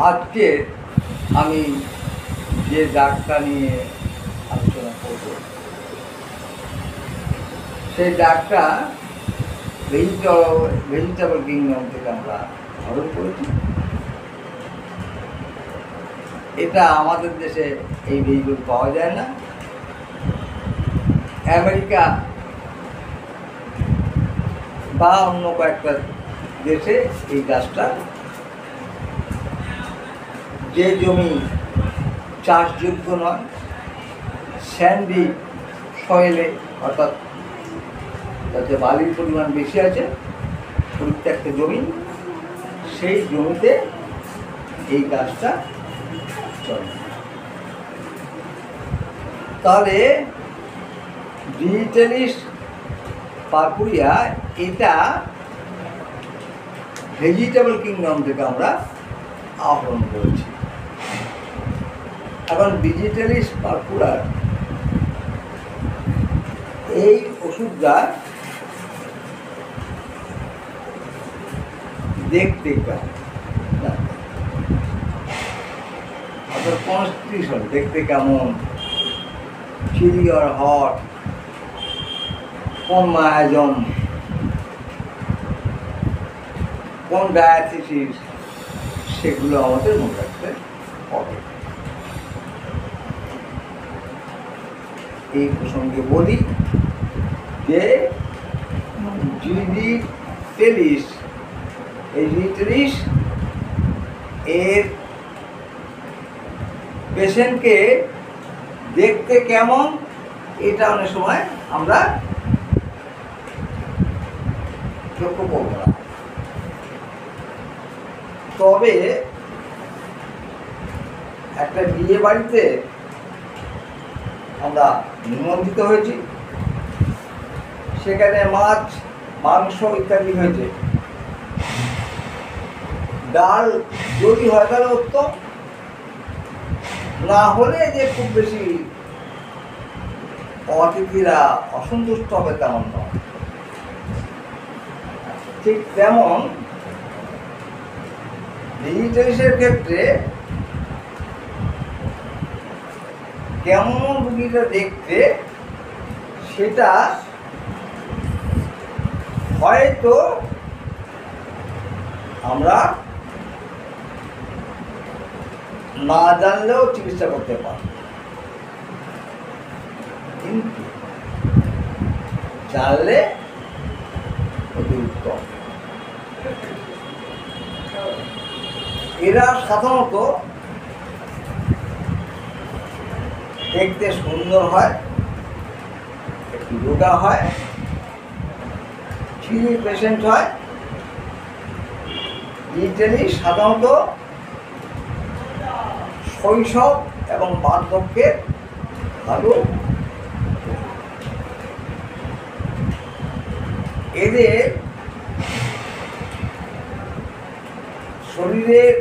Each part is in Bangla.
আজকে আমি যে ডাকটা নিয়ে আলোচনা করব সেই ডাকটা ভেজিটেবল কিংডম থেকে আমরা অর্ডার করেছি। এটা আমাদের দেশে এই ভেজিটেবল পাওয়া যায় না। আমেরিকা বা অন্য কয়েকটা দেশে এই গাছটা, যে জমি চাষযোগ্য নয়, স্যান্ডি সয়েলে, অর্থাৎ যাতে বালির পরিমাণ বেশি আছে, পরিত্যক্ত জমি, সেই জমিতে এই গাছটা চলে। তাহলে ডিজিটালিস পারপুরিয়া এটা ভেজিটেবল কিংডম থেকে আমরা আহরণ করেছি। এখন ডিজিটালিস পারপুরার এই ওষুধটা দেখতে কেমন, অর্থাৎ কনস্টিটিউশন দেখতে কেমন, চিলি আর হট, কোন মায়াজম, কোন ডায়াথিসিস, সেগুলো আমাদের মনে রাখতে হবে। এই প্রসঙ্গে বলি যে ডিজিটালিস এর পেশেন্টকে দেখতে কেমন এটা অনেক সময় আমরা লক্ষ্য করব না। তবে একটা বিয়ে বাড়িতে আমরা নিমন্ত্রিত হয়েছি, সেখানে মাছ, মাংস ইত্যাদি হয়েছে। ডাল যদি হয় তাহলে উত্তম, না হলে যে খুব বেশি অতিথিরা অসন্তুষ্ট হবে তেমন নয়। ঠিক তেমন ডিজিটালিসের ক্ষেত্রে কেমন রুগীটা দেখতে, সেটা হয়তো আমরা না জানলেও চিকিৎসা করতে পারি, কিন্তু জানলে অতি উত্তম। এরা সাধারণত দেখতে সুন্দর হয়, একটু রোগা হয়, চিনি পেশেন্ট হয়। ডিজিটালি সাধারণত শৈশব এবং বার্ধক্যের ভালো। এদের শরীরের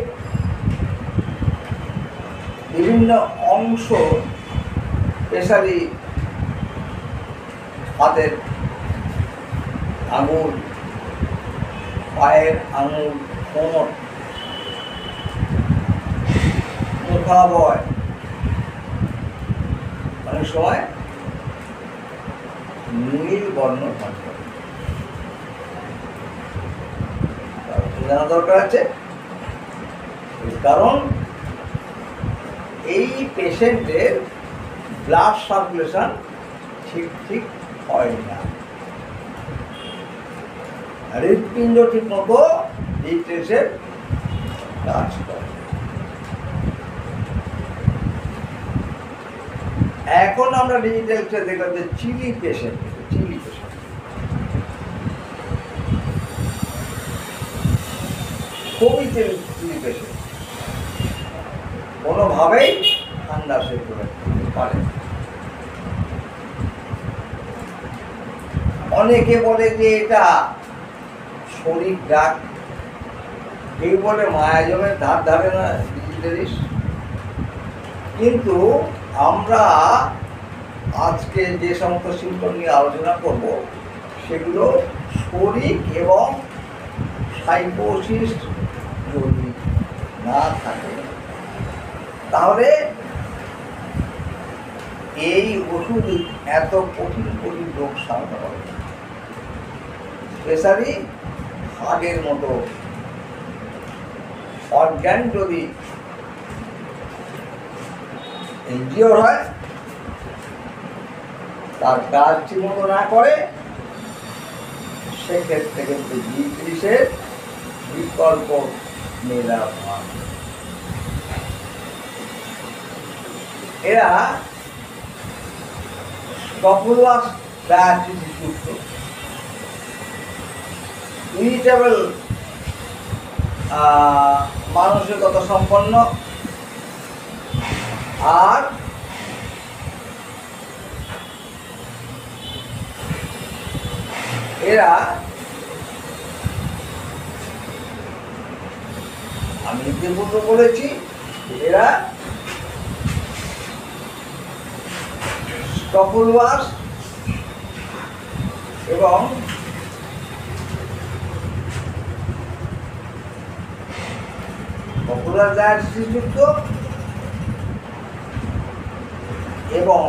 বিভিন্ন অংশ, স্পেশালি হাতের আঙুল, পায়ের আঙুল, কোমর, মুখাবয়, অনেক সময় নীল বর্ণ থাকে। জানা দরকার আছে, কারণ এই পেশেন্টের ব্লাড সার্কুলেশন ঠিক হয় না, হৃৎপিণ্ড ঠিক মতো ডিজিটালিসের কাজ করে। এখন আমরা ডিজিটালিসে দেখলাম যে চিলি পেশেন্ট খুবই চিলি পেশেন্ট, কোনোভাবেই ঠান্ডা সহ্য করতে পারে। অনেকে বলে যে এটা শরীর ডাক, কেউ বলে মায়াজমের ধার ধারে না ডিজিটালিস। কিন্তু আমরা আজকে যে সমস্ত সিম্পটম নিয়ে আলোচনা করব, সেগুলো শরীর এবং সাইকোসিস যদি না থাকে তাহলে এই ওষুধ এত কঠিন কঠিন রোগ সারাতে পারে, স্পেশালি হার্টের মতো অর্গান যদি ইনজিওর হয়, তার কাজ ঠিকমতো না করে, সেক্ষেত্রে কিন্তু B30 বিকল্প নিরাময়। এরা স্কপুলাস ডায়াবেটিস যুক্ত, ইরিটেবল মানসিকতা সম্পন্ন, আর এরা, আমি ইতিপূর্বে বলেছি, এরা স্কপুলাস এবং স্কপুলাস ডায়াবেটিস যুক্ত এবং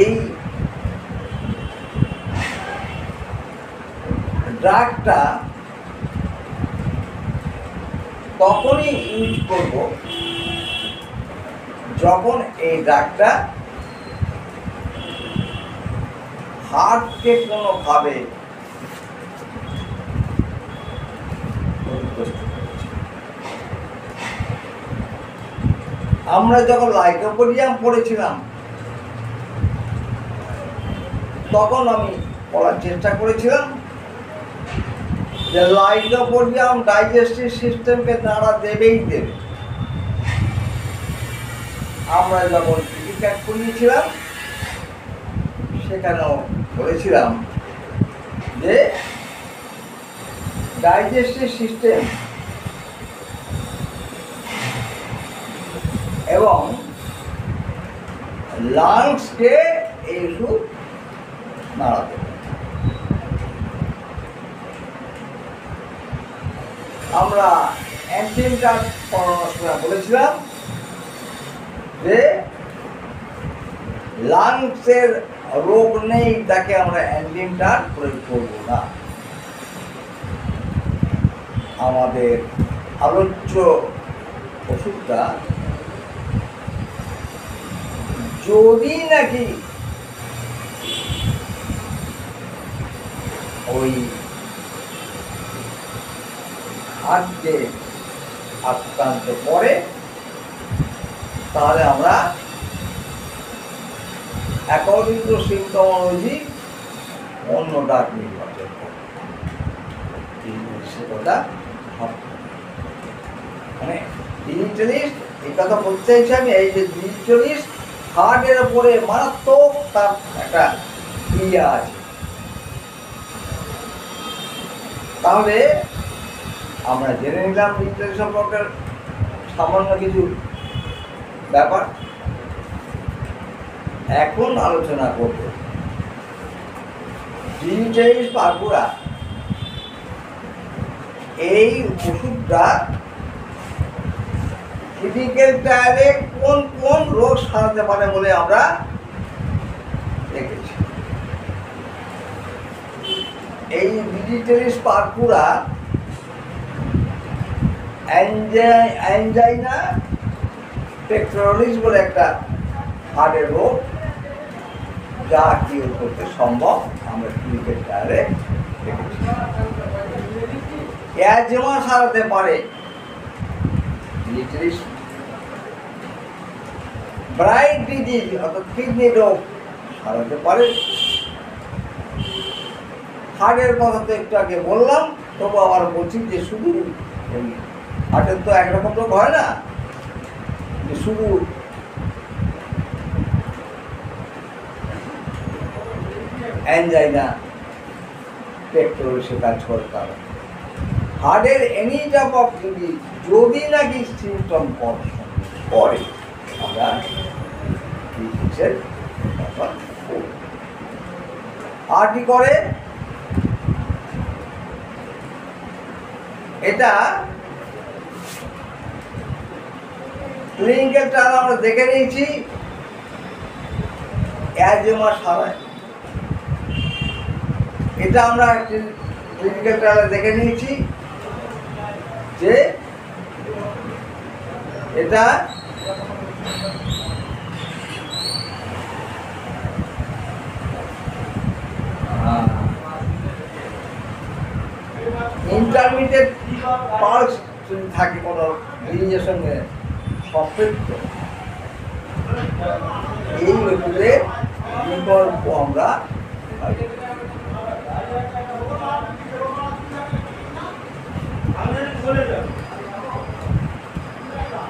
এই ড্রাগটা তখনই ইউজ করব যখন এই ড্রাগটা হার্টকে কোনোভাবে আমরা যখন লাইকোপোডিয়াম পড়েছিলাম তখন আমি বলার চেষ্টা করেছিলাম যে লাইকোপোডিয়াম ডাইজেস্টিভ সিস্টেমকে তারা দেবেই দেবে। আমরা যখন ক্রিটিক্যাট করিয়েছিলাম সেখানেও বলেছিলাম যে ডাইজেস্টিভ সিস্টেম এবং লাংসকে এই ওষুধ নাড়াতে। আমরা অ্যান্টিমটার পরামর্শ বলেছিলাম যে লাংসের রোগ নেই তাকে আমরা অ্যান্টিমটার প্রয়োগ করব না। আমাদের আলোচ্য ওষুধটা যদি নাকি ওই হার্টকে আক্রান্ত করে তাহলে আমরা অ্যাকর্ডিং টু সিম্পটোমোলজি অন্য ডাক নির্বাচন করব। সে কথা মানে ডিজিটালিস্ট এই কথা বলতে চাইছি আমি, এই যে ডিজিটালিস্ট হার্টের উপরে মারাত্মক তার একটা ক্রিয়া আছে। তাহলে আমরা জেনে নিলাম ডিজিটাল সম্পর্কে সামান্য কিছু ব্যাপার। এখন আলোচনা করব ডিজিটালিস্ট পারপুরা এই ওষুধটা ক্রিটিক্যাল ট্রায়ালে কোন কোন রোগ সারাতে পারে বলে আমরা দেখেছি। এই ডিজিটালিস্ট পারপুরা অ্যাঞ্জাইনা পেক্টোরালিস বলে একটা হার্টের রোগ, যা কিউর করতে সম্ভব আমরা ক্লিনিক্যাল ট্রায়ালে দেখেছি। অ্যাজমা সারাতে পারে ডিজিটালিস্ট, ব্রাইট ডিজিজ অর্থাৎ কিডনি রোগ সারাতে পারে। হার্টের কথা তো একটু আগে বললাম, তবু আবার বলছি যে শুধু হার্টের তো একরকম রোগ হয় না যে শুধু অ্যাঞ্জাইনা পেক্টোরালিসে কাজ করে। তারা হার্টের এনি টাইপ অফ ডিজিজ যদি নাকি সিমটম করে আমরা ডিজিজের ব্যাপার আর কি করে এটা ক্লিনিক্যাল ট্রায়াল আমরা দেখে নিয়েছি অ্যাজমা সারায়, এটা আমরা ক্লিনিক্যাল ট্রায়ালে দেখে নিয়েছি যে এটা ইন্টারমিডিয়েট পালস যদি থাকে কোনো জিনিসের সঙ্গে সম্পৃক্ত, এই ওষুধের বিকল্প আমরা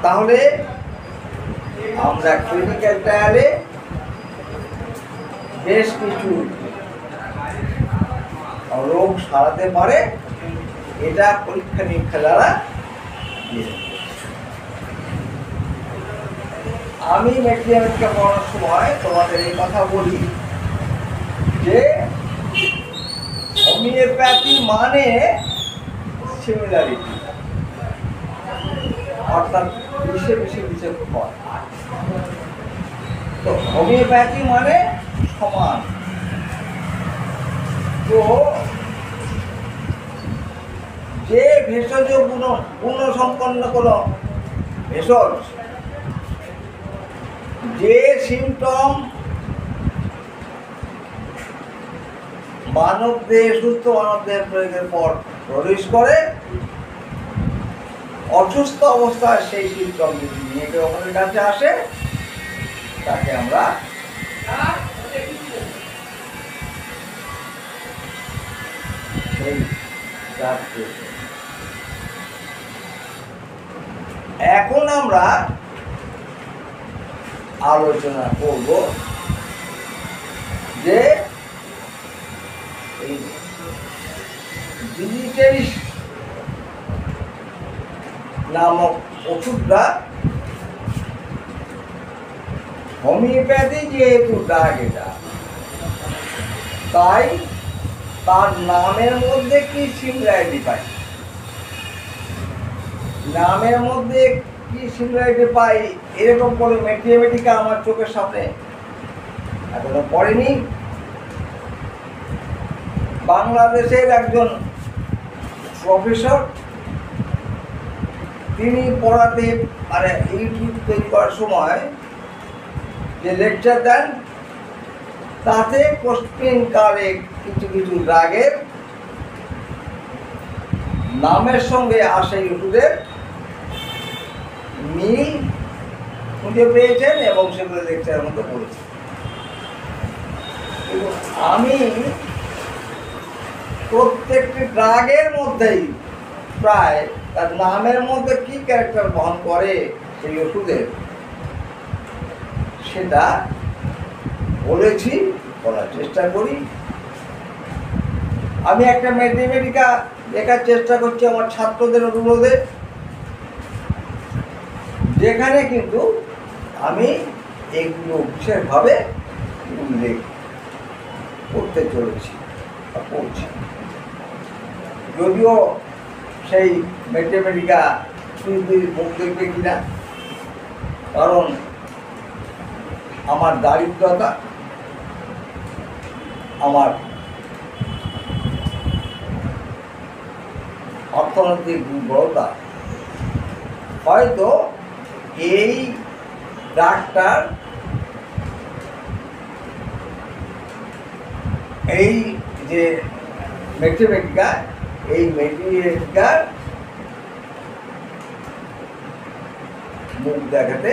তাহলে আমরা ক্লিনিক্যাল ট্রায়ালে বেশ কিছু রোগ সারাতে পারে, এটা পরীক্ষা নিরীক্ষা দ্বারা। আমি মেডিকেলকে পড়ার সময় তোমাদের এই কথা বলি যে হোমিওপ্যাথি মানে সিমিলারিটি, অর্থাৎ বিষে হয়। তো হোমিওপ্যাথি মানে সমান। তো যে ভেষজ গুণসম্পন্ন কোনো ভেষজ যে সিমটম সুস্থ মানব দেহে প্রয়োগের পর প্রবেশ করে, অসুস্থ অবস্থায় সেই সিমটম যদি নিয়ে কেউ আমাদের কাছে আসে, তাকে আমরা এখন আমরা আলোচনা করব যে ডিজিটালিস নামক ওষুধটা হোমিওপ্যাথি যেহেতু ড্রাগ, এটা তাই তার নামের মধ্যে কি সিমিলারিটি পাই, নামের মধ্যে কি সিমিলারিটি পাই, এরকম করে ম্যাথমেটিকা আমার চোখের সামনে এখনো পড়েনি। বাংলাদেশের একজন প্রফেসর, তিনি পড়াতে মানে ইউটিউব তৈরি করার সময় যে লেকচার দেন, তাতে কোশ্চেনকালে কিছু কিছু ড্রাগের নামের সঙ্গে আসে ওষুধের মিল খুঁজে পেয়েছেন এবং সেগুলো লেকচারের মধ্যে বলেছেন। আমি প্রত্যেকটি ড্রাগের মধ্যেই প্রায় তার নামের মধ্যে কি ক্যারেক্টার বহন করে সেই ওষুধের, সেটা বলেছি, বলার চেষ্টা করি। আমি একটা ম্যাথমেটিকা লেখার চেষ্টা করছি আমার ছাত্রদের অনুরোধে, যেখানে কিন্তু আমি এগুলো বিশেষভাবে উল্লেখ করতে চলেছি বা করছি। যদিও সেই ম্যাথমেটিকা মুখ দেখবে কিনা, কারণ আমার দারিদ্রতা, আমার অর্থনৈতিক দুর্বলতা, হয়তো এই ডাক্তার এই যে ম্যাথমেটিকা, এই ম্যাথমেটিকার মুখ দেখাতে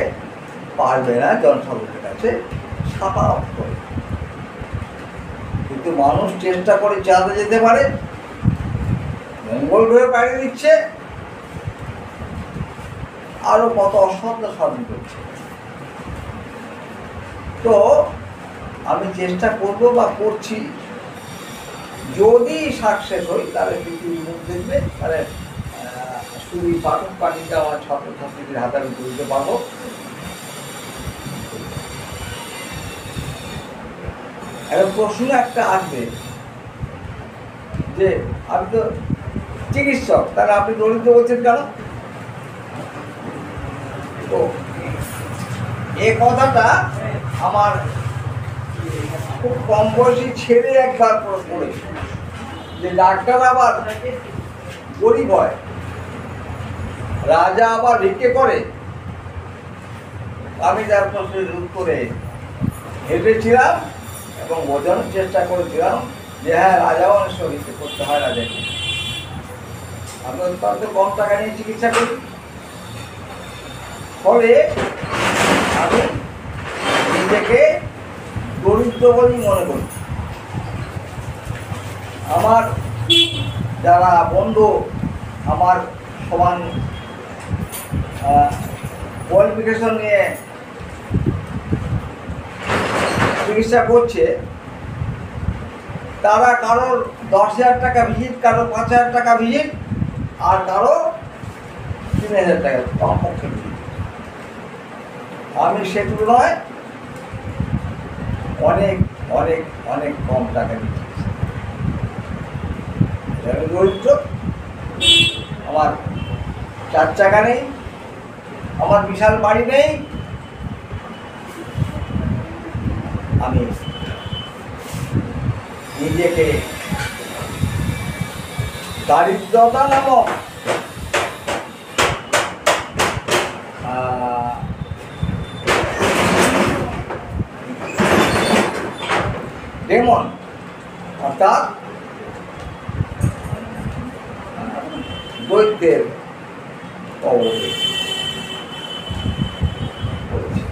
পারবে না জনসাধারণের কাছে ছাপা করে, কিন্তু মানুষ চেষ্টা করে চাঁদে যেতে পারে, মঙ্গল গ্রহে পাড়ি দিচ্ছে, আরো কত অসাধ্য সাধন করছে। তো আমি চেষ্টা করব বা করছি, যদি সাকসেস হই তাহলে পৃথিবীর মুখ দেখবে, তাহলে শুধু পাঠক পাঠিটা আমার ছাত্রছাত্রীদের হাতে আমি তুলতে পারবো। এখন প্রশ্ন একটা আসবে যে আমি তো চিকিৎসক, তাহলে আপনি দরিদ্র বলছেন কেন? তো এ কথাটা আমার খুব কম বয়সী ছেলে একবার পড়েছে যে ডাক্তার আবার গরিব হয়, রাজা আবার ভিক্ষে করে। আমি তার প্রশ্নের উত্তরে হেঁটেছিলাম এবং বোঝানোর চেষ্টা করেছিলাম যে হ্যাঁ, রাজাও অনেক সময় ভিক্ষে করতে হয় রাজাকে। আমি অত্যন্ত কম টাকা নিয়ে চিকিৎসা করি, ফলে আমি নিজেকে দরিদ্র বলেই মনে করি। আমার যারা বন্ধু আমার সমান কোয়ালিফিকেশন নিয়ে চিকিৎসা করছে, তারা কারোর 10,000 টাকা ভিজিট, কারো 5,000 টাকা ভিজিট, আর কারো 3,000 টাকা কমপক্ষে ভিজিট। আমি সে তুলনায় অনেক অনেক অনেক কম টাকা দিচ্ছি। আমি দরিদ্র, আমার 4 চাকা নেই, আমার বিশাল বাড়ি নেই, আমি নিজেকে দারিদ্রতা নামক ডেমন, অর্থাৎ দৈত্যের কবলে পড়েছি।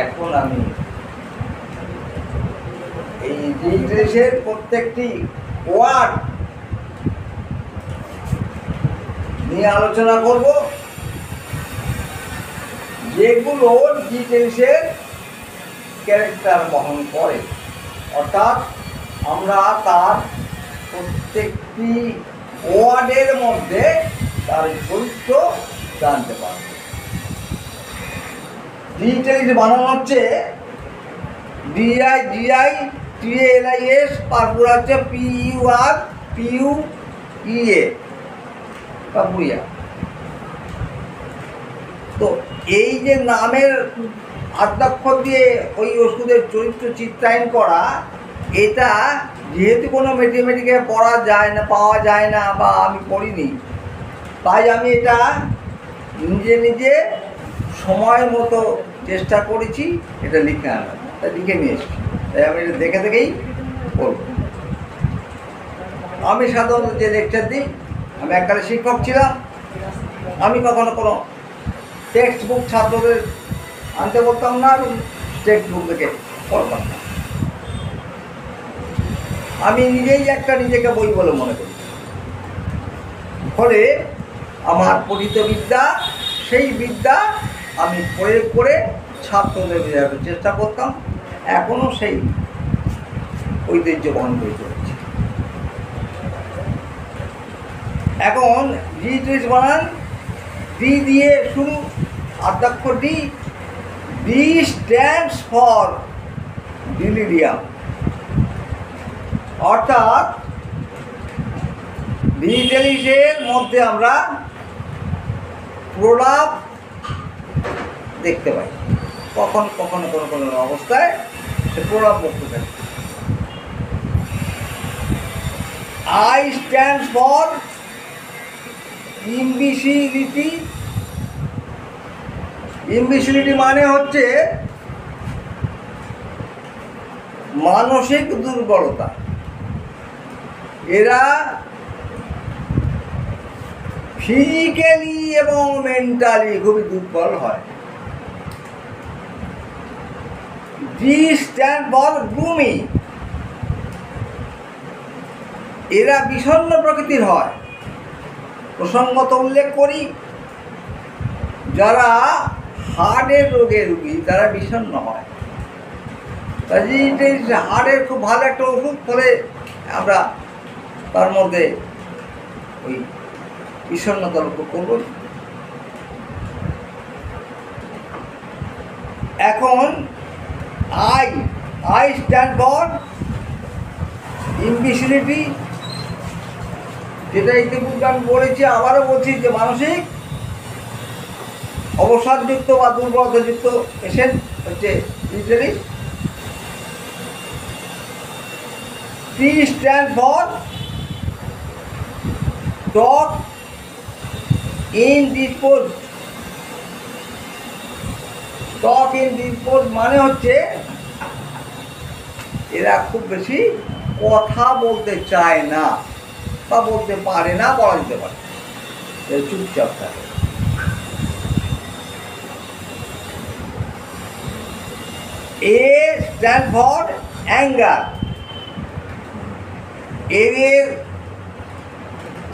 এখন আমি এই জিনিসের প্রত্যেকটি ওয়ার্ড নিয়ে আলোচনা করব, যেগুলো ডিটেলসের ক্যারেক্টার বহন করে, অর্থাৎ আমরা তার প্রত্যেকটি ওয়ার্ডের মধ্যে তার চরিত্র জানতে পারব। ডিটেলস বানানো হচ্ছে DIGITALIS, তারপর হচ্ছে PURPUEA, পাপুরিয়া। তো এই যে নামের আদ্যাক্ষর দিয়ে ওই ওষুধের চরিত্র চিত্রায়ন করা, এটা যেহেতু কোনো ম্যাথমেটিকে পড়া যায় না, পাওয়া যায় না, বা আমি পড়িনি, তাই আমি এটা নিজে নিজে সময় মতো চেষ্টা করেছি এটা লিখে আনার, তাই লিখে নিয়ে এসেছি। তাই আমি এটা দেখে দেখেই পড়ব। আমি সাধারণত যে লেকচার দিই, আমি এককালে শিক্ষক ছিলাম, আমি কখনো কোনো টেক্সট বুক ছাত্রদের আনতে বলতাম না এবং টেক্সট বুক থেকে পড়তাম না। আমি নিজেই একটা নিজেকে বই বলে মনে করি। ফলে আমার পঠিত বিদ্যা, সেই বিদ্যা আমি প্রয়োগ করে ছাত্রদের বোঝানোর চেষ্টা করতাম, এখনও সেই ঐতিহ্য বহন করে চলেছে। এখন ডিটেলস বানান, ডি দিয়ে শুরু, আদ্যাক্ষর D. D stands for delirium, অর্থাৎ ডিটেলসের মধ্যে আমরা প্রলাপ দেখতে পাই, কখনো কখনো কোনো কোনো অবস্থায় সে প্রলাপ বলতে থাকে। I stands for imbecility. Imbecility মানে হচ্ছে মানসিক দুর্বলতা। এরা ফিজিক্যালি এবং মেন্টালি খুবই দুর্বল হয়। জি স্ট্যান্ড ফর গ্লুমি। এরা বিষণ্ণ প্রকৃতির হয়। প্রসঙ্গত উল্লেখ করি, যারা হার্টের রোগের রোগী তারা বিষণ্ণ হয়। হার্টের খুব ভালো একটা ওষুধ, ফলে আমরা তার মধ্যে ওই বিষণ্ণতা লক্ষ্য করব। এখন আই স্ট্যান্ড ফর ইম্বিসিলিটি, যেটা ইতিপূর্বে আমি বলেছি, আবারও বলছি যে মানসিক অবসাদযুক্ত বা দুর্বলতাযুক্ত পেশেন্ট হচ্ছে ইলিটারি। টি স্ট্যান্ড ফর টক ইনডিসপোজ। টক ইনডিসপোজ মানে হচ্ছে এরা খুব বেশি কথা বলতে চায় না বা বলতে পারে না, বলা যেতে পারে, চুপচাপ থাকে। এ স্ট্যান্ড ফর অ্যাঙ্গার। এদের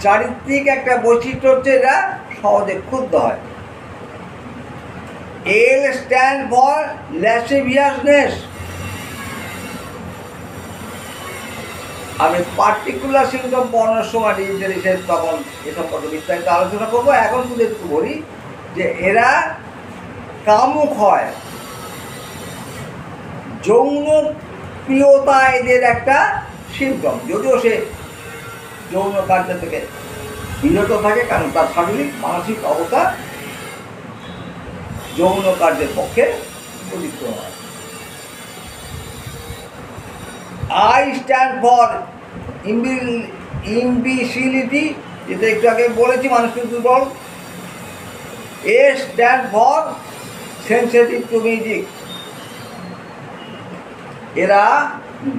চারিত্রিক একটা বৈশিষ্ট্য হচ্ছে এরা সহজে ক্ষুব্ধ হয়। এল স্ট্যান্ড ফর ল্যাসিভিয়াসনেস। আমি পার্টিকুলার সিমটম পড়ানোর সময় ডিজিটালিসের তখন এ সম্পর্কে বিস্তারিত আলোচনা করবো। এখন শুধু একটু বলি যে এরা কামুক হয়, যৌন প্রিয়তা এদের একটা সিমটম, যদিও সে যৌন কার্য থেকে বিরত থাকে, কারণ তার শারীরিক মানসিক অবস্থা যৌন কার্যের পক্ষে উপযুক্ত হয়। আই স্ট্যান্ড ফর ইম্বিসিলিটি, যেটা একটু আগে বলেছি মানুষকে দুর্বল। A stand for sensitive to music. এরা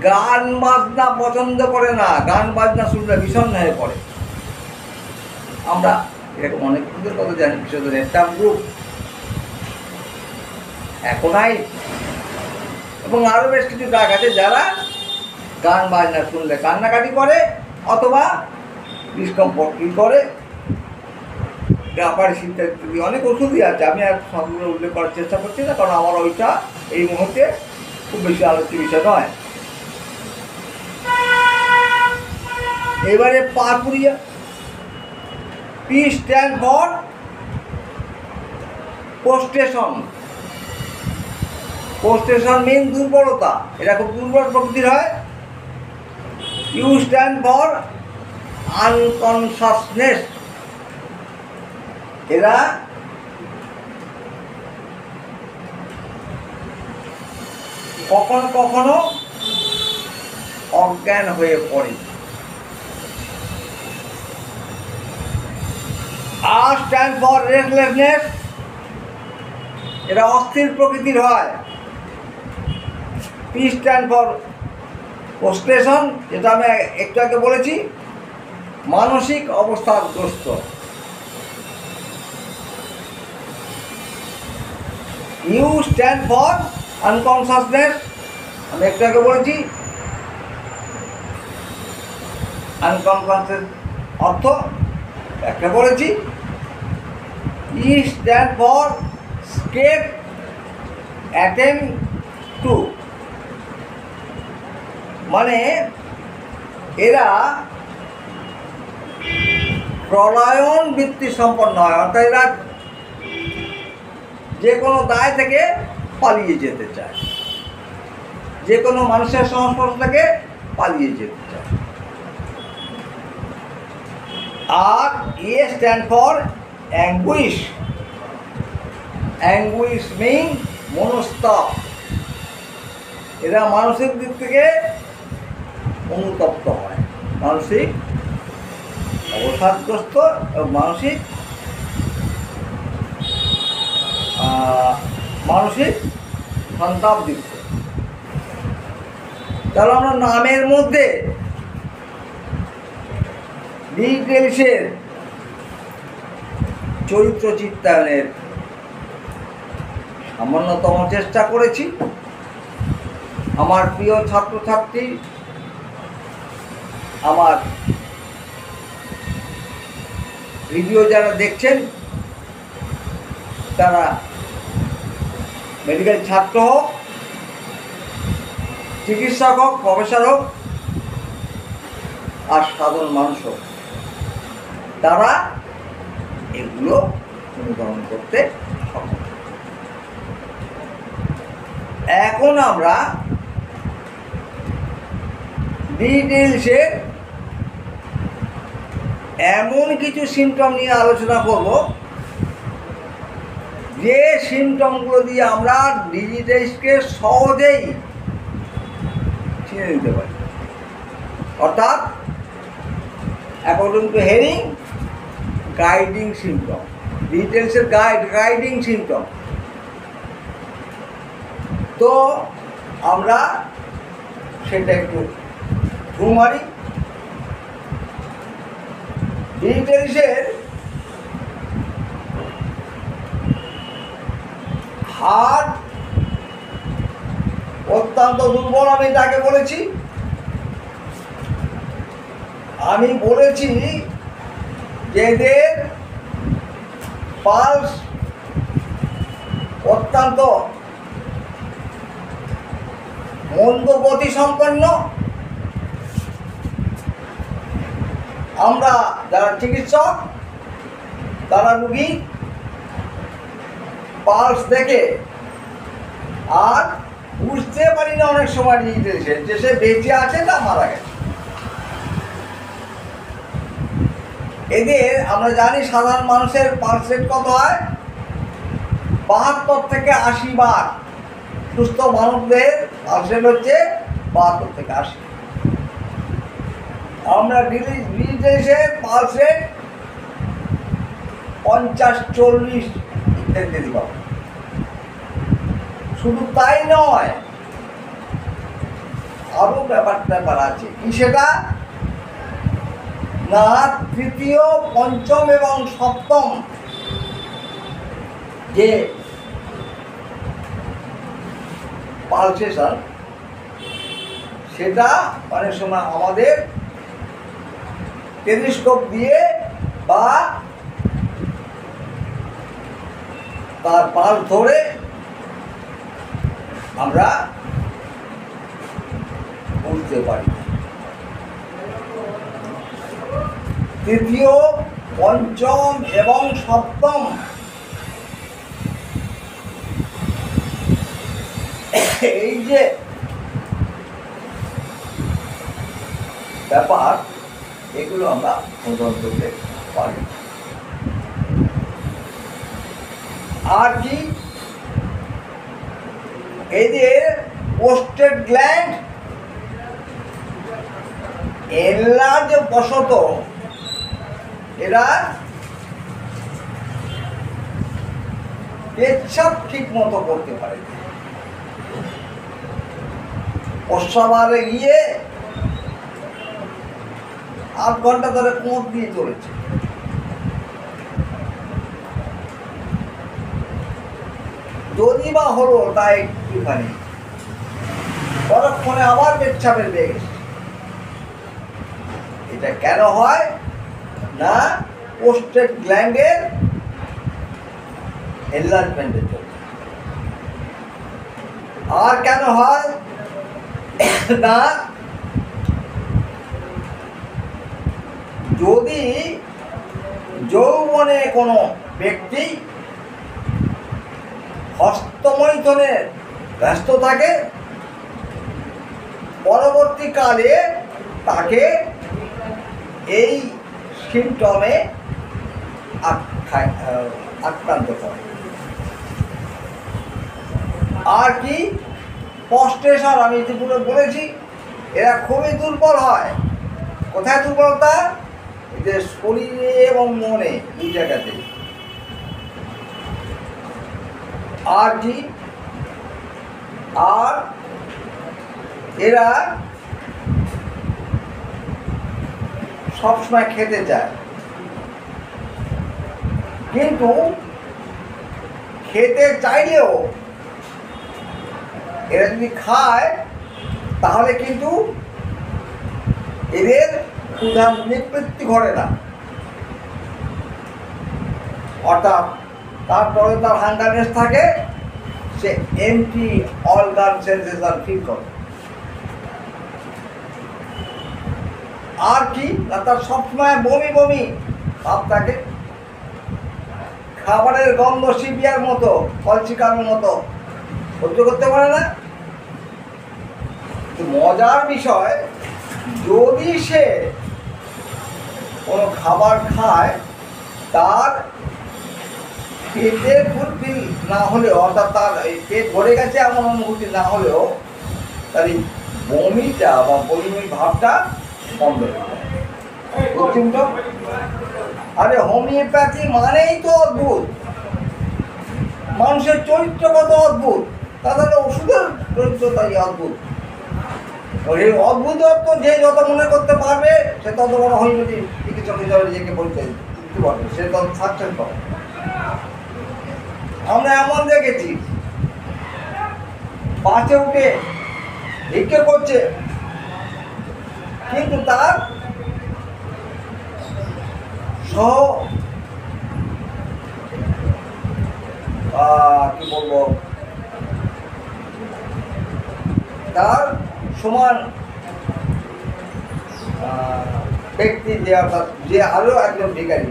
গান বাজনা পছন্দ করে না, গান বাজনা শুনলে বিষণ্ণ হয়ে পড়ে। আমরা এরকম অনেক কিছুদের কথা জানি, বিশেষ করে একটা গ্রুপ এখনাই এবং আরও বেশ কিছু ডাক আছে যারা গান বাজনা শুনলে কান্নাকাটি করে অথবা ডিসকমফোর্ট ফিল করে। ব্যাপারে ইত্যাদি অনেক ওষুধই আছে, আমি আর সবগুলো উল্লেখ করার চেষ্টা করছি না, কারণ আমার ওইটা এই মুহূর্তে খুব বেশি আলোচ্য বিষয় নয়। এবারে purpuria. P stand for prostration. Prostration mean দুর্বলতা, এটা খুব দুর্বল প্রকৃতির হয়। U stand for unconsciousness. এরা কখনো কখনো অজ্ঞান হয়ে পড়ে। R stand for restlessness. এরা অস্থির প্রকৃতির হয়। পি স্ট্যান্ড ফর পোস্টেশন, যেটা আমি একটু আগে বলেছি, মানসিক অবস্থাগ্রস্ত। ইউ স্ট্যান্ড ফর আনকনসাসনেস, আমি একটু আগে বলেছি আনকনসাসনেস অর্থ একটা বলেছি। E stand for escape attempt to, মানে এরা প্রলয়ন বৃত্তি সম্পন্ন হয়, অর্থাৎ এরা যে কোনো দায় থেকে পালিয়ে যেতে চায়, যে কোনো মানুষের সংস্পর্শ থেকে পালিয়ে যেতে চায়। আর এ স্ট্যান্ড ফর অ্যাঙ্গুইশ। অ্যাঙ্গুইশ মিন মনস্তাপ। এরা মানসিক দিক থেকে অনুতপ্ত হয়, মানসিক অবসাদগ্রস্ত এবং মানসিক সন্তাপযুক্ত। তাহলে আমরা নামের মধ্যে ডিটেলসের চরিত্র চিত্রায়নের সামান্যতম চেষ্টা করেছি। আমার প্রিয় ছাত্রছাত্রী, আমার ভিডিও যারা দেখছেন তারা মেডিকেল ছাত্র হোক, চিকিৎসক হোক, প্রফেসর হোক, আর সাধারণ মানুষ হোক, তারা এগুলো অনুধাবন করতে সক্ষম। এখন আমরা ডিটেলসে এমন কিছু সিমটম নিয়ে আলোচনা করব যে সিমটমগুলো দিয়ে আমরা ডিজিটাইজকে সহজেই চিনে নিতে পারি। অর্থাৎ according to hearing guiding symptom, ডিটেলসের গাইডিং সিমটম। তো আমরা সেটা একটু ঢু মারি। ডিটেলসের হার্ট অত্যন্ত দুর্বল, আমি তাকে বলেছি। আমি বলেছি যে এদের পালস অত্যন্ত মন্দ গতি সম্পন্ন। আমরা যারা চিকিৎসক তারা রুগী পালস দেখে আর বুঝতে পারি না অনেক সময় ডিজিটাইজে যে সে বেঁচে আছে না মারা গেছে। এদের আমরা জানি সাধারণ মানুষের পালস রেট কত হয়, 72 থেকে 80 বার। সুস্থ মানবদের পালস রেট হচ্ছে 72 থেকে 80। আমরা ডিজিটাইজের পালস রেট 50-40 ইত্যাদি পাবো। শুধু তাই নয়, আরো ব্যাপার আছে। কি সেটা না, তৃতীয়, পঞ্চম এবং সপ্তম যে পালসেশন সেটা অনেক সময় আমাদের টেলিস্কোপ দিয়ে বা তার পালস ধরে আমরা বুঝতে পারি। তৃতীয়, পঞ্চম এবং সপ্তম এই যে ব্যাপার, এগুলো আমরা অনুধাবন করতে পারি। আর কি এদের পোস্টেড গ্ল্যান্ড এনলার্জ বশত এরা পেচ্ছাপ ঠিক মতো করতে পারে। প্রস্রাবারে গিয়ে 8 ঘন্টা ধরে কোঁত দিয়ে চলেছে। যদি বা হলো তাই একটুখানি পরক্ষণে আবার পেচ্ছাপের বেগ এসেছে। এটা কেন হয় না, পোস্টেড গ্ল্যান্ডের এনলার্জমেন্টের জন্য। আর কেন হয় না, যদি যৌবনে কোনো ব্যক্তি হস্তমৈথুনে ব্যস্ত থাকে, পরবর্তীকালে তাকে এই সিমটমে আক্রান্ত করে। আর কি প্রস্টেশন, আমি যেগুলো বলেছি, এরা খুবই দুর্বল হয়। কোথায় দুর্বলতা? এদের শরীরে এবং মনে, এই জায়গাতে। আর কি, আর এরা সবসময় খেতে চায়, কিন্তু খেতে চাইলেও এরা যদি খায় তাহলে কিন্তু এদের ক্ষুধার নিবৃত্তি ঘটে না। অর্থাৎ তারপরে তার হাঙ্গারনেস থাকে, সে এমটি অর্গান সেন্সেশন ফিল করে। আর কি না, তার সবসময় বমি বমি ভাব থাকে, খাবারের গন্ধ সিপিয়ার মতো, কলচিকানোর মতো সহ্য করতে পারে না। মজার বিষয়, খাবার খায় তার পেটে ফুলফিল না হলেও, অর্থাৎ তার এই পেট ভরে গেছে এমন অনুভূতি না হলেও তার এই বমিটা বা বমি ভাবটা বন্ধ হয়ে যায়। বুঝছেন তো? আরে হোমিওপ্যাথি মানেই তো অদ্ভুত, মানুষের চরিত্র কত অদ্ভুত, তাদের ওষুধের চরিত্র তাই অদ্ভুত। এই অদ্ভুতত্ব যে যত মনে করতে পারবে সে তত বড় হোমিওপ্যাথি চিকিৎসক হিসাবে নিজেকে পরিচয় দিতে পারবে, সে তত সাকসেস পাবে। আমরা এমন দেখেছি বাসে উঠে ভিক্ষে করছে, কিন্তু তার কি বলবো, তার সমান ব্যক্তি যে, অর্থাৎ যে আরো একজন ভিখারি,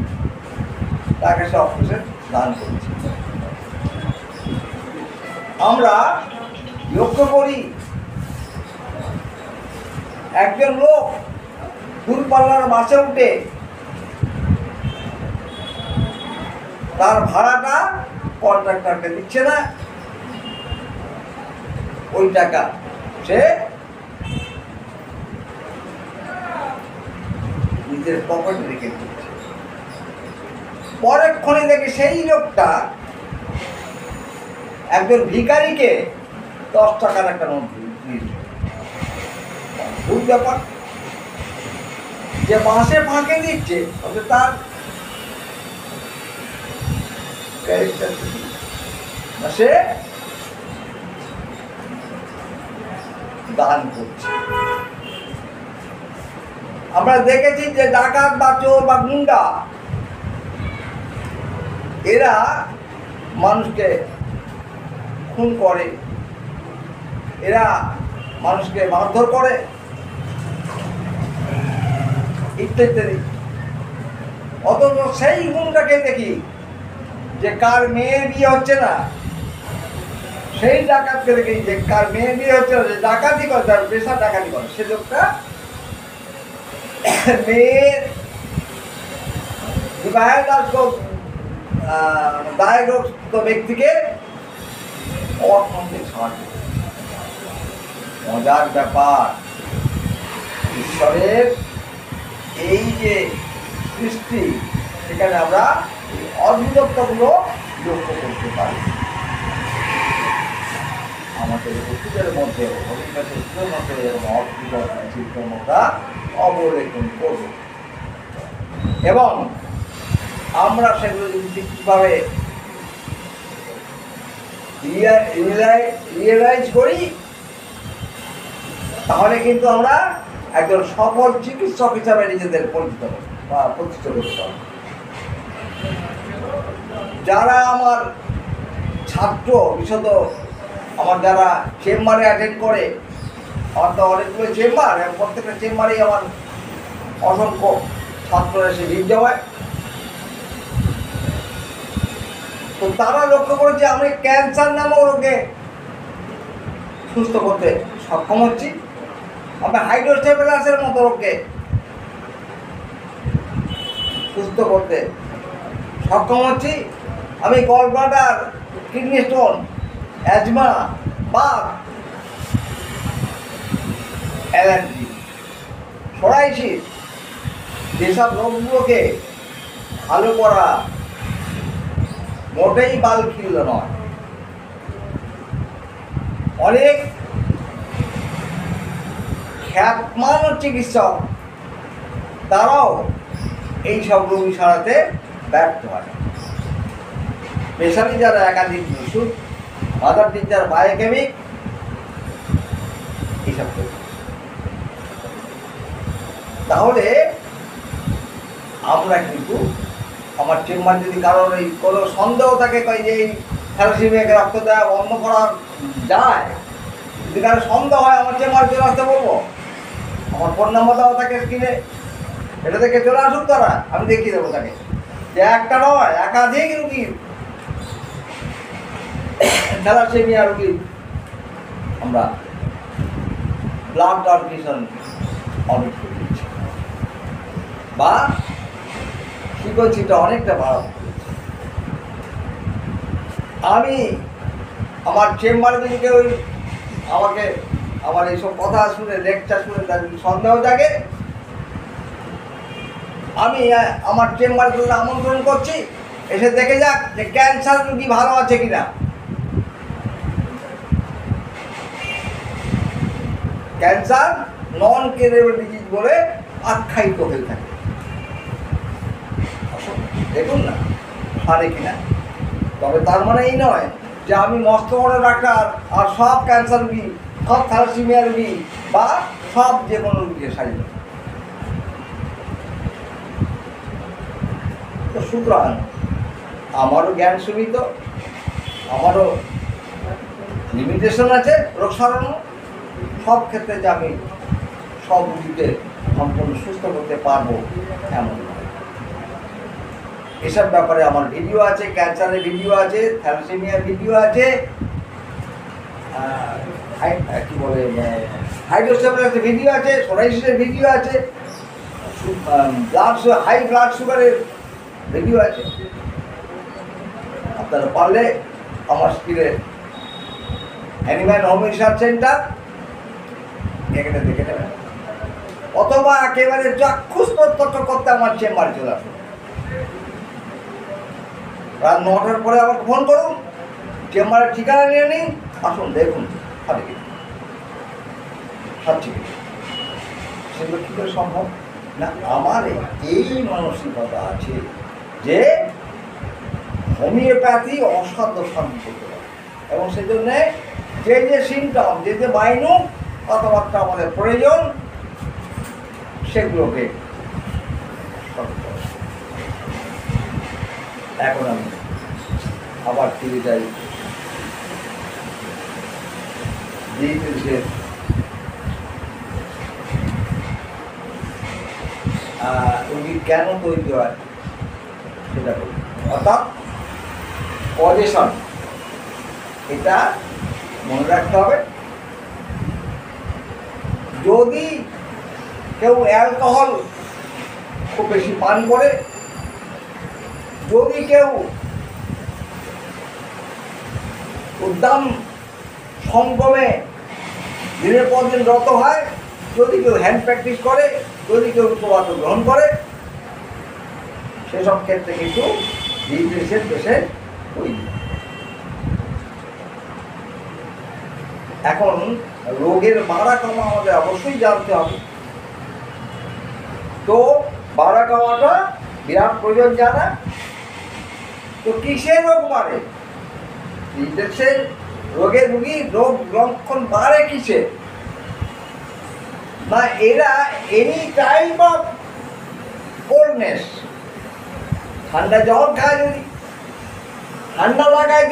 তাকে সে অফিসে দান করছে। আমরা লক্ষ্য করি একজন লোক দূরপাল্লার বাসে উঠে তার ভাড়াটা কন্ট্রাক্টরকে দিচ্ছে না, ওই টাকা সে নিজের পকেটে রেখে দিচ্ছে। পরেক্ষণে দেখে সেই লোকটা একজন ভিখারিকে 10 টাকার একটা নোট দিয়েছে। ভুল ব্যাপার, যে বাসে ফাঁকে দিচ্ছে তার সে দান করছে। আমরা দেখেছি যে ডাকাত বা চোর বা গুন্ডা এরা মানুষকে খুন করে, এরা মানুষকে মারধর করে ইত্যাদি। অথচ সেই গুন্ডাকে দেখি যে কার মেয়ের বিয়ে হচ্ছে না, সেই ডাকাতকে দেখি যে কার মেয়ের বিয়ে হচ্ছে না, যে ডাকাতি করে, তার পেশা ডাকাতি করে, সে লোকটা মেয়ের দায়গ্রস্ত ব্যক্তিকে অর্থনৈতিক সাহায্য। মজার ব্যাপার, ঈশ্বরের এই যে সৃষ্টি, সেখানে আমরা অদ্ভুতত্বগুলো লক্ষ্য করতে পারি। আমাদের ওষুধের মধ্যে এরকম অদ্ভুত চিন্তা অবলোকন করব, এবং আমরা সেগুলো যদি ঠিকভাবে রিয়েলাইজ করি, তাহলে কিন্তু আমরা একজন সফল চিকিৎসক হিসাবে নিজেদের পরিচিত বা প্রতিষ্ঠিত করতে পারব। যারা আমার ছাত্র, বিশেষত আমার যারা চেম্বারে অ্যাটেন্ড করে, আমার তো অনেকগুলো চেম্বার, প্রত্যেকটা চেম্বারেই আমার অসংখ্য ছাত্ররা এসে ভিড় জমায়। তো তারা লক্ষ্য করেছে আমি ক্যান্সার নামক রোগে সুস্থ করতে সক্ষম হচ্ছি, আমরা হাইড্রোসেফালাসের মতো রোগকে সুস্থ করতে সক্ষম হচ্ছি, আমি gallbladder, kidney stone, asthma, Baat, allergy, সরাইসিস, যেসব রোগগুলোকে ভালো করা মোটেই বালখিল্য নয়। অনেক খ্যাতমান চিকিৎসক তারাও এইসব রোগী সারাতে ব্যর্থ হয়। স্পেশালি যারা একাধিক ওষুধ, মাদার টিচার, বায়োকেমিক, এইসব। তাহলে আমরা কিন্তু আমার চেম্বার যদি কারোর এই কোনো সন্দেহ থাকে যে এই থ্যালাসেমিয়াকে রক্ত দেওয়া বন্ধ করা যায়, যদি কারো সন্দেহ হয় আমার চেম্বার চলে আসতে বলবো। আমার ফোন নাম্বার দেওয়া থাকে স্ক্রিনে, এটা থেকে চলে আসুক তারা, আমি দেখিয়ে দেবো তাকে যে একটা নয় একাধিক রুগীর থ্যালাসেমিয়া রুগীর আমরা ব্লাড ট্রান্সফিউশন অডিট করে দিচ্ছি, বা ফ্রিকোয়েন্সিটা অনেকটা বাড়াবো। আমি আমার চেম্বারে যদি কেউ আমাকে আমার এইসব কথা শুনে, লেকচার শুনে তার যদি সন্দেহ জাগে, আমি আমার চেম্বারে আমন্ত্রণ করছি, এসে দেখে যাক যে ক্যান্সার রোগী ভালো আছে কিনা। ক্যান্সার নন কিউরেবল ডিজিজ বলে আখ্যায়িত হয়ে থাকে। দেখুন না পারে কিনা। তবে তার মানে এই নয় যে আমি মস্ত বড় ডাক্তার আর সব ক্যান্সার রুগী, সব থ্যালাসেমিয়া রুগী বা সব যে কোনো রুগীকে সারিয়ে। তো সুতরাং আমারও জ্ঞান সীমিত, আমারও লিমিটেশন আছে রোগ সারানো। সব ক্ষেত্রে যে আমি সব রুগীকে সম্পূর্ণ সুস্থ করতে পারবো এমন নয়। এসব ব্যাপারে আমার ভিডিও আছে, ক্যান্সারের ভিডিও আছে, থ্যালাসেমিয়ার ভিডিও আছে, কি বলে হাইড্রোসেফালাসের ভিডিও আছে, সোরাইসিসের ভিডিও আছে, হাই ব্লাড সুগারের ভিডিও আছে। আপনারা পারলে আমার স্কিলে অ্যানিম্যাল হোম রিসার্চ সেন্টার এখানে দেখে নেবেন, অথবা একেবারে চাক্ষুষ প্রত্যক্ষ করতে আমার চেম্বারে চলে আসুন। রাত 9টার পরে আবার ফোন করুন, চেম্বারের ঠিকানা নিয়ে নিন, আসুন দেখুন হবে কি সব ঠিক আছে। সেগুলো কী করে সম্ভব না? আমার এই মানসিকতা আছে যে হোমিওপ্যাথি অসাধ্য সাধন করতে পারে, এবং সেই জন্যে যে যে সিমটম, যে যে মাইনু কথাবার্তা আমাদের প্রয়োজন সেগুলোকে। এখন আমি আবার ফিরে যাই রুগী কেন তৈরি হয় সেটা বলি। অর্থাৎ পজিশন, এটা মনে রাখতে হবে। যদি কেউ অ্যালকোহল খুব বেশি পান করে, যদি কেউ উদ্দাম সংগমে দিনের পর দিন রত হয়, যদি কেউ হ্যান্ড প্র্যাকটিস করে, যদি কেউ উপবাস গ্রহণ করে, সেসব ক্ষেত্রে কিন্তু ডিপ্রেশন পেশেন্ট তৈরি। এখন রোগের বাড়া কমা আমাদের অবশ্যই জানতে হবে। তো বাড়া কমাটা বিরাট প্রয়োজন জানা। তো কিসের রোগ বাড়ে? ডিপ্রেশন রোগের রুগী রোগ লক্ষণ বাড়ে কিসে না? এরা এনি টাইপ অফ কোল্ডনেস, ঠান্ডা জল খায়, যদি ঠান্ডা লাগায়,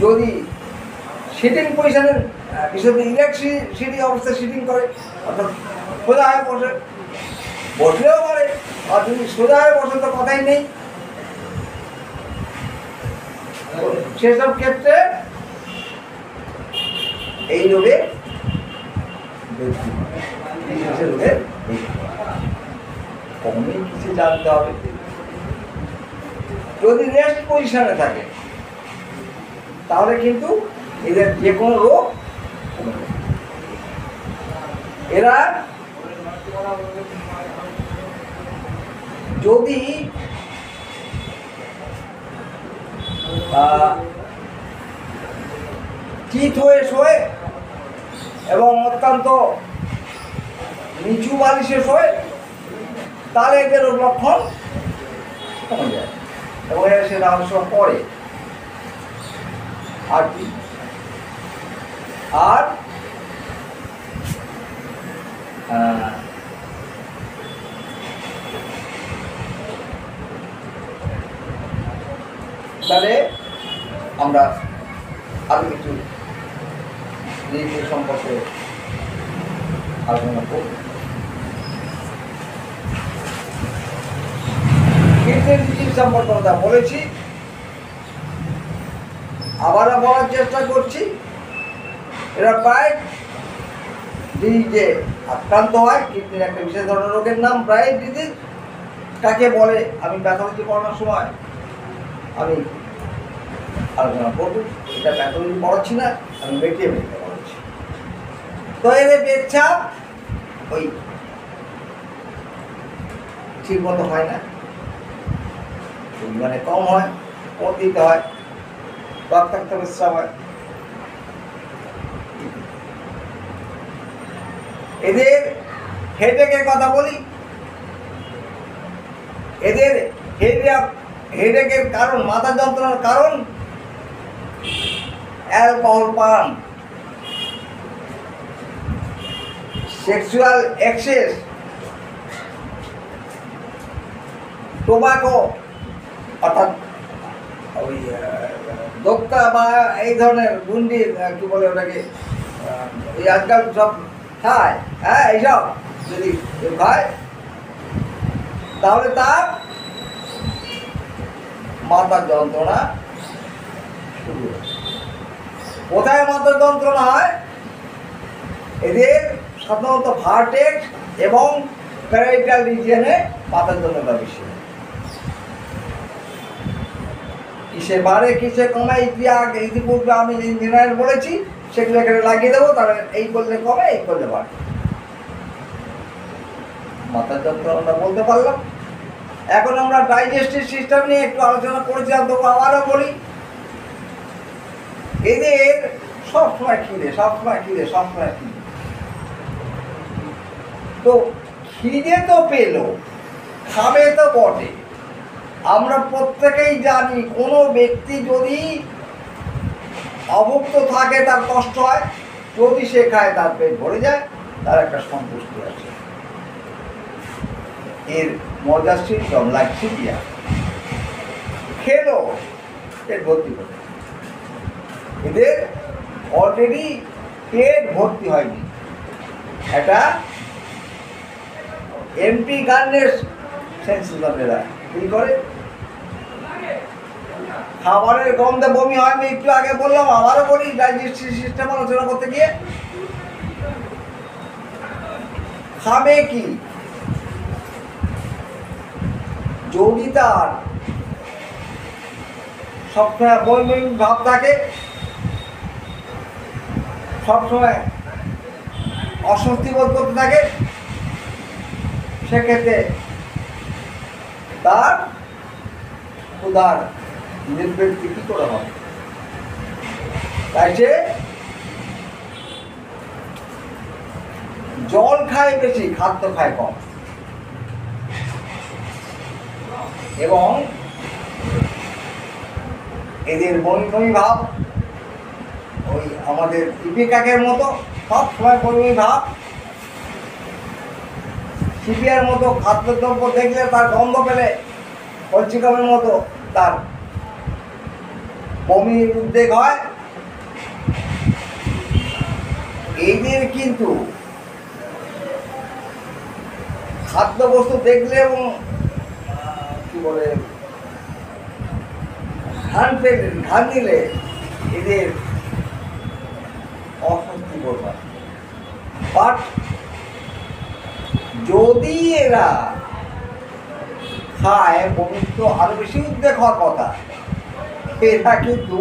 যদি সিটিং পজিশনে, বিশেষ ইলেকট্রিসিটি অবস্থায় সিটিং করে, অর্থাৎ সোজা হয়ে বসে, বসলেও পারে, আর যদি সোজা হয়ে বসে তো কথাই নেই। সেসব ক্ষেত্রে এই রোগে কমই কিছু জানতে হবে। যদি রেস্ট পজিশনে থাকে তাহলে কিন্তু এদের যে কোনো রোগ, এরা যদি চিত হয়ে শোয় এবং অত্যন্ত নিচু বালিশে শোয়, তাহলে এদের রোগ লক্ষণ কমে যায় এবং এরা সেটা অবশ্য পড়ে। আর কি, আর তাহলে আমরা আরো কিছু জিনিস সম্পর্কে আলোচনা করব। কিডনির ডিজিজ সম্পর্কে কথা বলেছি, আবারও বলার চেষ্টা করছি। এরা প্রায় ডিজিজে আক্রান্ত হয়। কিডনির একটা বিশেষ ধরনের রোগের নাম প্রায় ডিজিজ। কাকে বলে আমি প্যাথোলজি পড়ানোর সময় আমি আলোচনা করবো। এটা প্যাথোলজি পড়াচ্ছি না, আমি মেটিয়ে পড়াচ্ছি। তো এদের পেচ্ছাপ ওই ঠিক মতো হয় না, পরিমাণে কম হয়, কম দিতে হয়, রক্তাক্ত বিশ্রাম হয়। এদের হেডেকের কথা বলি। এদের হেডেকের কারণ, মাথা যন্ত্রণার কারণ অ্যালকোহল পান, সেক্সুয়াল এক্সেস, টোবাকো অর্থাৎ ওই দোক্তা বা এই ধরনের গুন্ডি কি বলে ওটাকে, এই আজকাল সব খায়, হ্যাঁ, এইসব যদি খায় তাহলে তার মাথার যন্ত্রণা শুরু হয়। কোথায় মাথার যন্ত্রণা হয়? এদের সাধারণত ভার্টেক্স এবং প্যারাইটাল রিজিয়নে মাথার যন্ত্রণা বেশি। কিসে বাড়ে কিসে কমে ইতিপূর্বে আমি ইঞ্জিনিয়ার বলেছি, সেগুলো এখানে লাগিয়ে দেবো, তাহলে এই করলে কমে, এই করলে বাড়ে। মাথার যন্ত্রণা বলতে পারলাম। এখন আমরা ডাইজেস্টিভ সিস্টেম নিয়ে একটু আলোচনা করেছিলাম, তবু আবারও বলি। এদের সবসময় খিদে, সবসময় খিদে, সবসময় খিদে। তো খিদে তো পেল, খাবে তো বটে। আমরা প্রত্যেকেই জানি কোনো ব্যক্তি যদি অভুক্ত থাকে তার কষ্ট হয়, যদি সে খায় তার পেট ভরে যায়, তার একটা সন্তুষ্টি আছে। এর মজার সিস্টেম লাগছে দিয়া খেলো পেট ভর্তি করে। এদের অলরেডি পেট ভর্তি হয়নি, একটা এমপি গার্নেস সেন্সেশনেরা কি করে, খাবারের গন্ধে বমি হয়। আমি একটু আগে বললাম, আবারও বলি, ডাইজেস্টিভ সিস্টেম আলোচনা করতে গিয়ে খাবে কি? যদি তার সবসময় বমি ভাব থাকে, সবসময় অস্বস্তি বোধ করতে থাকে, সেক্ষেত্রে তার ক্ষুধার নিবৃত্তি কি করে হবে? তাই সে জল খায় বেশি, খাদ্য খায় কম। এবং এদের বমি ভাব ওই আমাদের ইপিকাকের মতো, সব সময় বমি ভাব, সিপিয়ার মতো। খাদ্যদ্রব্য দেখলে তার গন্ধ পেলে পঞ্চিকামের মতো তার বমির উদ্বেগ হয়। এদের কিন্তু খাদ্যবস্তু দেখলে এবং কি বলে ঘ্রাণ দিলে এদের অস্বস্তি বোধ হয়। বাট যদি এরা খায়, বমির তো আরো বেশি উদ্বেগ হওয়ার কথা। এরা কিন্তু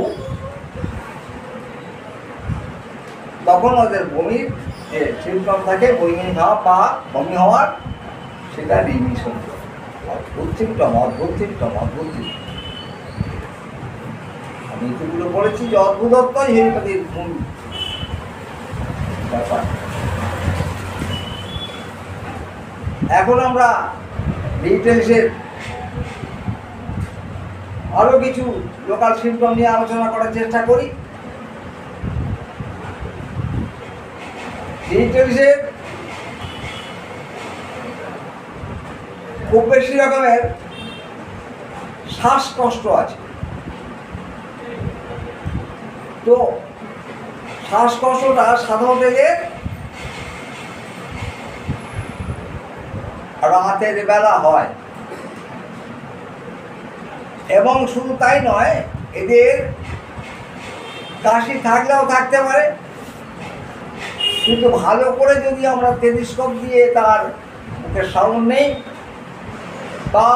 তখন ওদের বমির যে সিমটম থাকে, বমি ভাব বা বমি হওয়ার, সেটা রিমিশন। অদ্ভুত সিমটম, অদ্ভুত সিমটম, অদ্ভুত সিমটম। আমি যেগুলো বলেছি যে অদ্ভুতত্বই হেমিওপ্যাথির মূল ব্যাপার। এখন আমরা ডিটেলসের আরো কিছু লোকাল সিমটম নিয়ে আলোচনা করার চেষ্টা করি। ডিটেলসের খুব বেশি রকমের শ্বাসকষ্ট আছে। তো শ্বাসকষ্টটা সাধারণত রাতের বেলা হয়, এবং শুধু তাই নয়, এদের কাশি থাকলেও থাকতে পারে, কিন্তু ভালো করে যদি আমরা টেলিস্কোপ দিয়ে তার মুখের সাউন্ড নেই, বা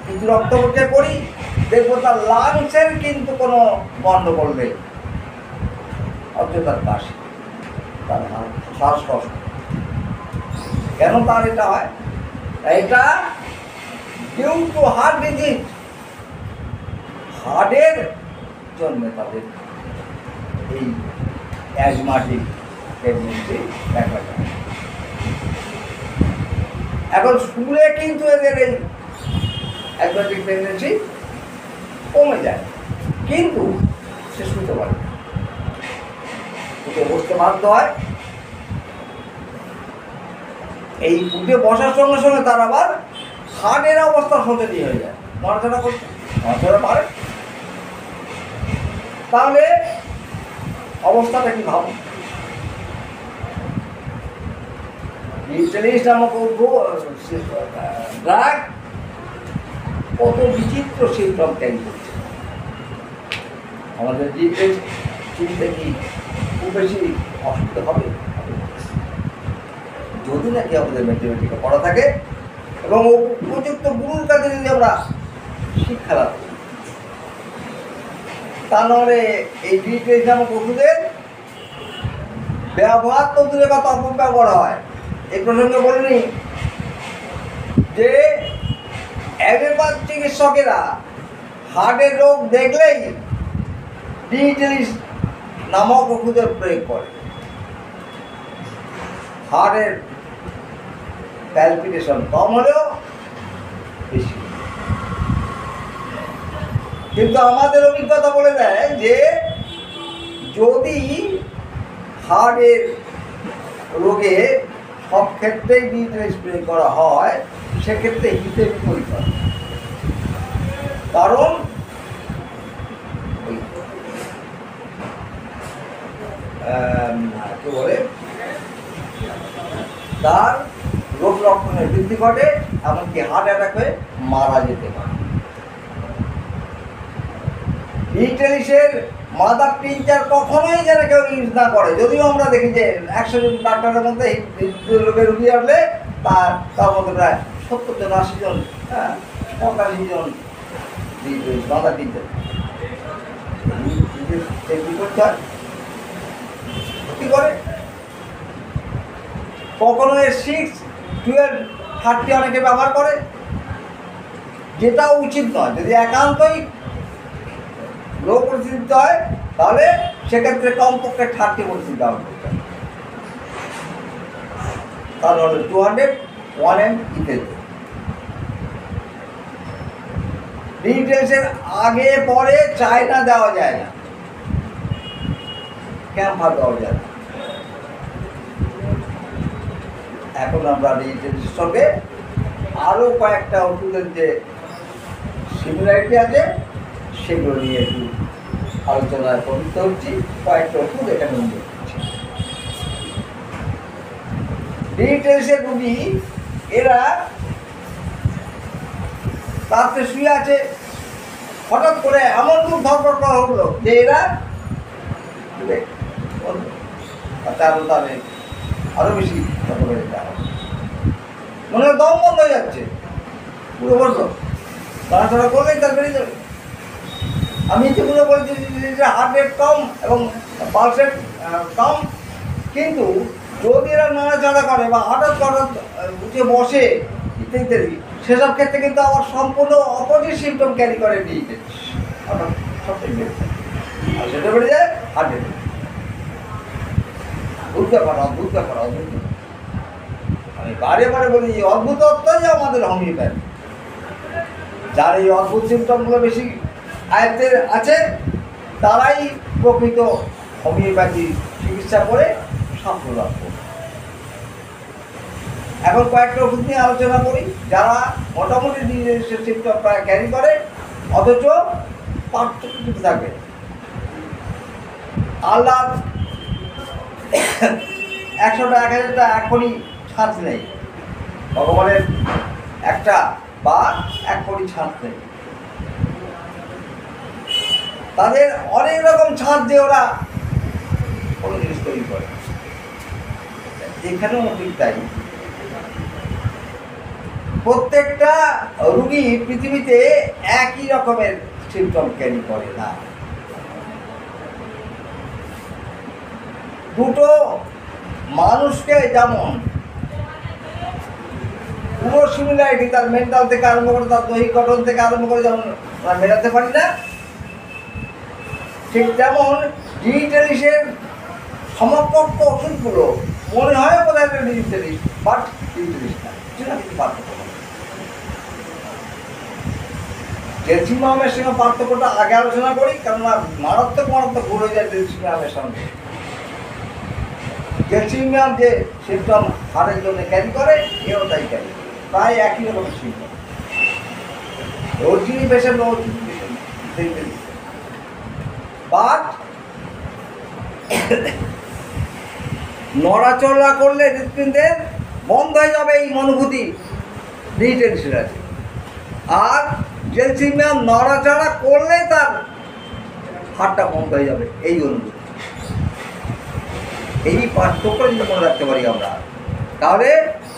কিছু রক্ত পরীক্ষা করি, দেখবো তার লাংসের কিন্তু কোনো গণ্ডগোল নেই, অথচ তার কাশি, তার শ্বাসকষ্ট। কেন তার এটা হয়? এটা ডিউ টু হার্ট ডিজিজ, হার্টের জন্য তাদের এই অ্যাজমাটিক প্রেগনেন্সি দেখা যায়। এখন শুলে কিন্তু এদের এই অ্যাজমাটিক প্রেগনেন্সি কমে যায়, কিন্তু সে শুতে পারে, উঠে বসতে বাধ্য হয়। এই উঠে বসার সঙ্গে সঙ্গে তার আবার হার্টের অবস্থা শোচনীয় হয়ে যায়, নড়াচড়া করতে নড়াচড়া পারে। তাহলে অবস্থাটা কি ভাবো? ইনসুলিন নামক ড্রাগ কত বিচিত্র সিমটম ক্যারি করছে। আমাদের ডিপ্রেস চিনতে কি খুব বেশি অসুবিধা হবে যদি নাকি আমাদের ম্যাথমেটিক্যাল পড়া থাকে এবং উপযুক্ত গুরুর কাছে যদি আমরা শিক্ষা লাভ করি। তা নাহলে এই ডিপ্রেস নামক ওষুধের ব্যবহার তো দূরে কথা অপব্যবহার হয়। এই প্রসঙ্গে বলিনি যে অ্যালোপ্যাথ চিকিৎসকেরা হার্টের রোগ দেখলেই ডিটেলিস নামক ওষুধের প্রয়োগ করে। হার্টের প্যালপিটেশন কম হলেও বেশি, কিন্তু আমাদের অভিজ্ঞতা বলে দেয় যে যদি হার্টের রোগে সব ক্ষেত্রেই ডিটেলিস প্রয়োগ করা হয়, সেক্ষেত্রে হিতে বিপরীত হয়। কারণ কি বলে, তার রোগ লক্ষণের বৃদ্ধি ঘটে, এমনকি হার্ট অ্যাটাক হয়ে মারা যেতে পারে। ডিটেলিসের মাদার টিনচার কখনোই যেন কেউ ইউজ না করে। যদিও আমরা দেখি যে 100 জন ডাক্তারের মধ্যে হৃদরোগের রুগী আসলে তার মধ্যে প্রায় 70 জন 80 জন 85 জন মাদার টিনচার কি করতে হয়, কি করে কখনো 6, 12, 30 অনেকে ব্যবহার করে, যেটা উচিত নয়। যদি একান্তই লো পরিস্থিতি হয় তাহলে সেক্ষেত্রে কমপক্ষে 30 পরিস্থিতি ব্যবহার করতে হবে। তাহলে হলো 200 1M ইত্যাদি। ডিটেলসের আগে পরে চায়না দেওয়া যায় না, ক্যাম্পার দেওয়া যায় না। এখন আমরা ডিটেলসের সঙ্গে আরও কয়েকটা ওষুধের যে সিমিলারিটি আছে সেগুলো নিয়ে একটু আলোচনায় প্রবৃত্ত হচ্ছি। কয়েকটা ওষুধ এখানে উল্লেখ করছি। ডিটেলসের রুগী এরা রাত্রে শুয়ে আছে, হঠাৎ করে এমন খুব ধরপড় করা হলো যে এরা আরো বেশি মনে হয় দম বন্ধ হয়ে যাচ্ছে, পুরো বললো তাড়াতাড়া করলেই তার বেরিয়ে যাবে। আমি যেগুলো বলছি যে হার্ট রেট কম এবং পালস রেট কম, কিন্তু যদি এরা নাড়াচাড়া করে বা হঠাৎ হঠাৎ উঠে বসে ইত্যাদি, সেসব ক্ষেত্রে কিন্তু আবার সম্পূর্ণ অপোজিট সিমটম ক্যারি করে নিয়ে হঠাৎ সবটাই বেড়ে যায়, আর সেটা বেড়ে যায় হার্ট রেট। অদ্ভুত ব্যাপার। আমি বারে বারে বলি এই অদ্ভুতত্বই আমাদের হোমিওপ্যাথি। যার এই অদ্ভুত সিমটমগুলো বেশি আয়ত্তের আছে তারাই প্রকৃত হোমিওপ্যাথি চিকিৎসা করে সাফল্য লাভ করে। এখন কয়েকটা ওষুধ নিয়ে আলোচনা করি যারা মোটামুটি সিমটম ক্যারি করে অথচ পার্থক্য থাকে। আল্লাহ 100টা 1000টা এখনই ছাঁচ নেই, ভগবানের একটা বা 1 কোটি ছাঁচ নেই। তাদের অনেক রকম ছাঁচ দিয়ে ওরা কোনো জিনিস তৈরি করে, এখানেও ঠিক তাই। প্রত্যেকটা রুগী পৃথিবীতে একই রকমের সিমটম ক্যারি করে না। দুটো মানুষকে যেমন পুরো সিমিলারিটি তার মেন্টাল থেকে আরম্ভ করে তার দৈহিক গঠন থেকে আরম্ভ করে যেমন মেলাতে পারি না, ঠিক তেমন ডিজিটালিসের সমকক্ষ ওষুধগুলো মনে হয় বোধ হয় ডিজিটালিস, বাট ডিজিটালিস না, কিছু না কিছু পার্থক্য হবে। ডেলসিমামের সঙ্গে পার্থক্যটা আগে আলোচনা করি, কেননা মারাত্মক ভুল হয়ে যায় ডেলসিমামের সঙ্গে। ডেলসিমাম যে সিমটম হাড়ের জন্য ক্যারি করে, এও তাই ক্যারি করে, প্রায় একই রকমের সিমটম। ওটিনি পেশেন্ট বাট নড়াচড়া করলে হৃৎপিণ্ডের বন্ধ হয়ে যাবে এই অনুভূতি ডিজিটালিসের আছে। আর ডেলসিমিয়াম নড়াচড়া করলে তার হাড়টা বন্ধ হয়ে যাবে এই অনুভূতি। এই পার্থক্য যদি মনে রাখতে পারি আমরা, তাহলে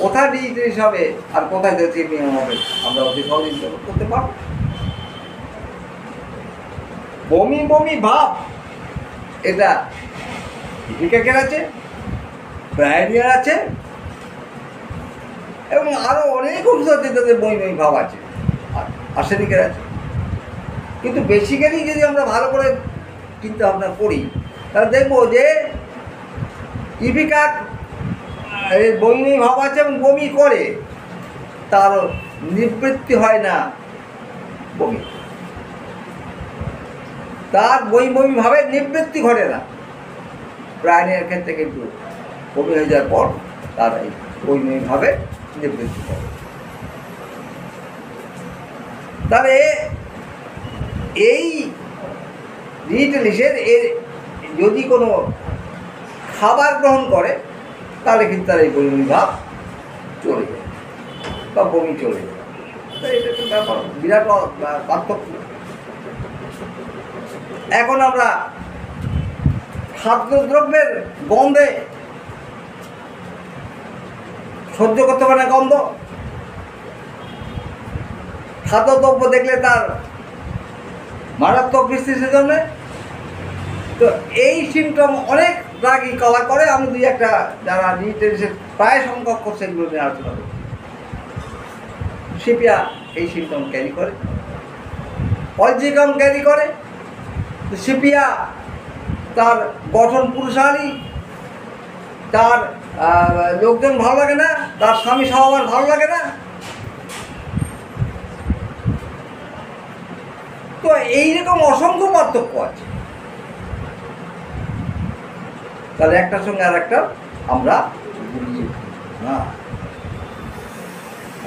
কোথায় ডিজিটালিস হবে আর কোথায় ডেলসিমিয়াম হবে আমরা অতি সহজে করতে পারবো। বমি বমি ভাব এটা ইপিকাকের আছে, ব্রায়ানিয়ার আছে, এবং আরও অনেক ওষুধ আছে তাদের বমি বমি ভাব আছে, আর্সেনিকের আছে। কিন্তু বেসিক্যালি যদি আমরা ভালো করে চিন্তা ভাবনা করি, তাহলে দেখবো যে ইপিকাক বমি বমি ভাব আছে এবং বমি করে, তার নিবৃত্তি হয় না বমি, তার বমি বমি ভাবে নিবৃত্তি ঘটে না। ব্রায়ানিয়ার ক্ষেত্রে কিন্তু বমি হয়ে যাওয়ার পর তার এই বমি বমি ভাবে নিবৃত্তি করে। তাহলে এই ডিজিটালিসের এর যদি কোনো খাবার গ্রহণ করে, তাহলে কিন্তু তার এই বমি ভাব চলে যায় বা বমি চলে যায়। তাই এটা একটা ব্যাপার, বিরাট পার্থক্য। এখন আমরা খাদ্যদ্রব্যের গন্ধে সহ্য করতে পারে না গন্ধ, খাদ্যদ্রব্য দেখলে তার মারাত্মক বিশ্লেষের জন্য। তো এই সিমটম অনেক ড্রাগই কভার করে। আমি দুই একটা যারা ডিজিটালিসের প্রায় সংখ্যক সেগুলো নিয়ে আলোচনা করি। সিপিয়া এই সিমটম ক্যারি করে, পলজিকাম ক্যারি করে। সিপিয়া তার গঠন পুরুষালী, তার লোকজন ভালো লাগে না, তার স্বামী সবার ভালো লাগে না। তো এইরকম অসংখ্য পার্থক্য আছে। তাহলে একটার সঙ্গে আর একটা আমরা বুঝি না।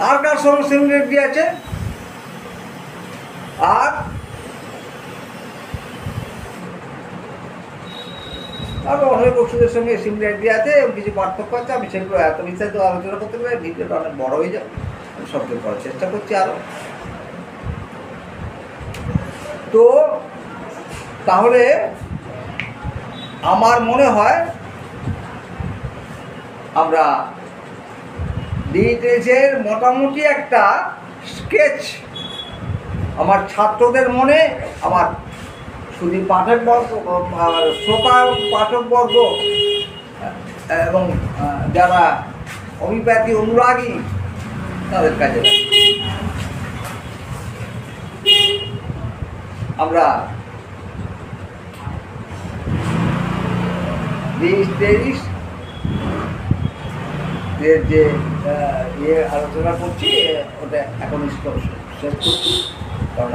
আর কার সঙ্গে সিমিলারিটি আছে, আর আরও অনেক ওষুধের সঙ্গে সিমিলারিটি আছে এবং কিছু পার্থক্য আছে। আমি সেগুলো এত বিস্তারিত আলোচনা করতে পারি, ভিডিওটা অনেক বড় হয়ে যায়। আমি সব করার চেষ্টা করছি আরও। তো তাহলে আমার মনে হয় আমরা ডিজিটালিসের মোটামুটি একটা স্কেচ আমার ছাত্রদের মনে, আমার শুধু পাঠকবর্গ, শ্রোতা পাঠকবর্গ এবং যারা হোমিওপ্যাথি অনুরাগী তাদের কাজে আমরা ডিজিটালিস যে আলোচনা করছি ওটা এখন শেষ করছি, কারণ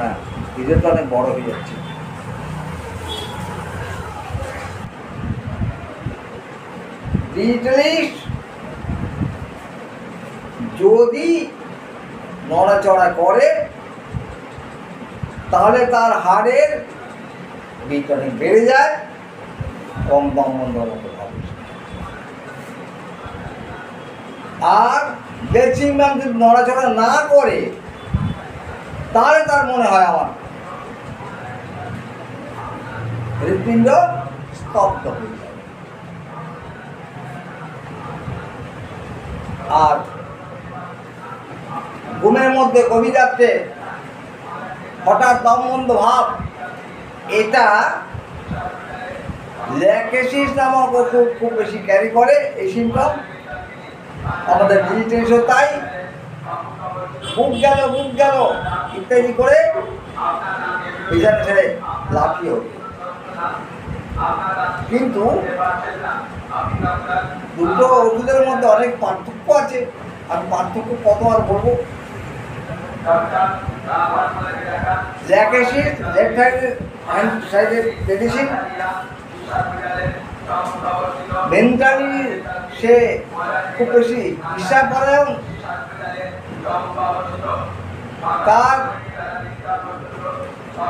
ভিডিওটা অনেক বড় হয়ে যাচ্ছে। ডিজিটালিস যদি নড়াচড়া করে, তাহলে তার হাড়ের বিটনে বেড়ে যায় এবং দম বন্ধ মতো হবে। আর ডেলসিমিয়াম যদি নড়াচড়া না করে, তাহলে তার মনে হয় আমার হৃৎপিণ্ড স্তব্ধ হয়ে যাবে। আর ঘুমের মধ্যে গভীর রাত্রে হঠাৎ দমবন্ধ ভাব, এটা ল্যাকেসিস নামক ওষুধ খুব বেশি ক্যারি করে এই সিমটম। আমাদের ডিজিটেশন তাই বুক গেল ইত্যাদি করে বিছানা ছেড়ে লাফিয়ে ওঠে। কিন্তু দুটো ওষুধের মধ্যে অনেক পার্থক্য আছে। আমি পার্থক্য কত আর বলবো। ল্যাকেসিস লেফট হ্যান্ড সাইডের মেডিসিন, মেন্টালি সে খুব বেশি হিসাব পরায়ণ, তার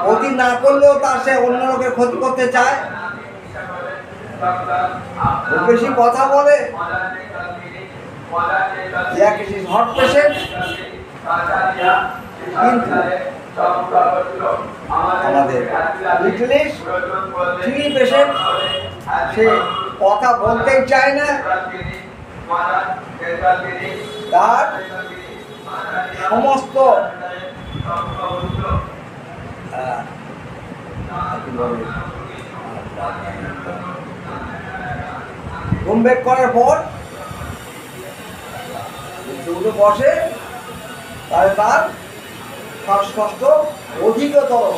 ক্ষতি না করলেও তার সে অন্য লোকের ক্ষতি করতে চায়, খুব বেশি কথা বলে। হট পেশেন্ট, কিন্তু আমাদের লিটলিস ফ্রি পেশেন্ট, সে কথা বলতেই চায় না, তার সমস্ত ঘুম বেক করার পর উঠে বসে, তাহলে তার শ্বাসকষ্ট অধিকতর।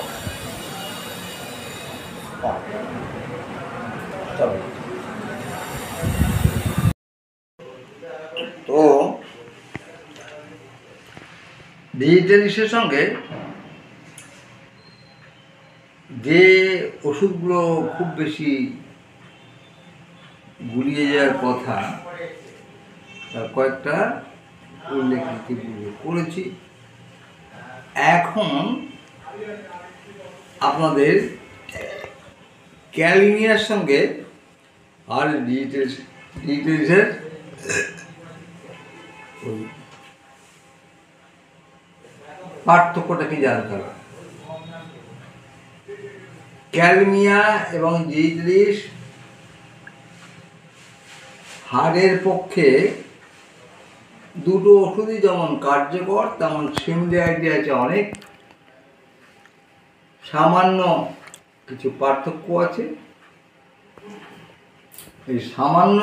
তো ডিজিটালিসের সঙ্গে যে ওষুধগুলো খুব বেশি গুলিয়ে যাওয়ার কথা, তার কয়েকটা উল্লেখ করেছি। এখন আপনাদের ক্যালিনিয়ার সঙ্গে আর ডিজিটালিসের পার্থক্যটা কি জানতে হবে। ক্যালমিয়া এবং ডিজিটালিস হাড়ের পক্ষে দুটো ওষুধই যেমন কার্যকর, তেমন সিমিলারিটি আছে অনেক, সামান্য কিছু পার্থক্য আছে। এই সামান্য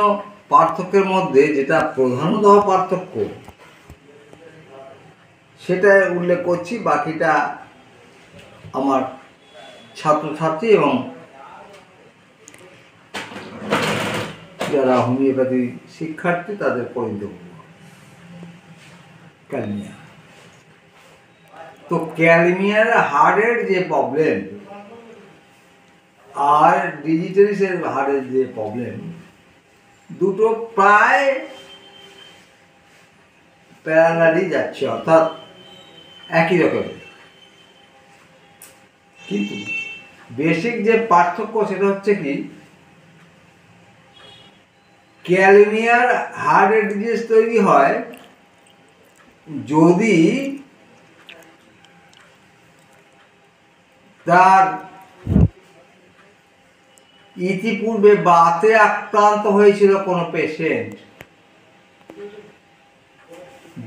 পার্থক্যের মধ্যে যেটা প্রধানতম পার্থক্য সেটা উল্লেখ করছি, বাকিটা আমার ছাত্রছাত্রী এবং যারা হোমিওপ্যাথি শিক্ষার্থী তাদের পরিণত ক্যালমিয়া। তো ক্যালমিয়ার হার্টের যে প্রবলেম আর ডিজিটালিসের হার্টের যে প্রবলেম, দুটো প্রায় প্যারালালি যাচ্ছে, অর্থাৎ একই রকমের। কিন্তু বেসিক যে পার্থক্য সেটা হচ্ছে কি, ক্যালমিয়ার হার্টের ডিজিজ তৈরি হয় যদি তার ইতিপূর্বে বাতে আক্রান্ত হয়েছিল কোনো পেশেন্ট,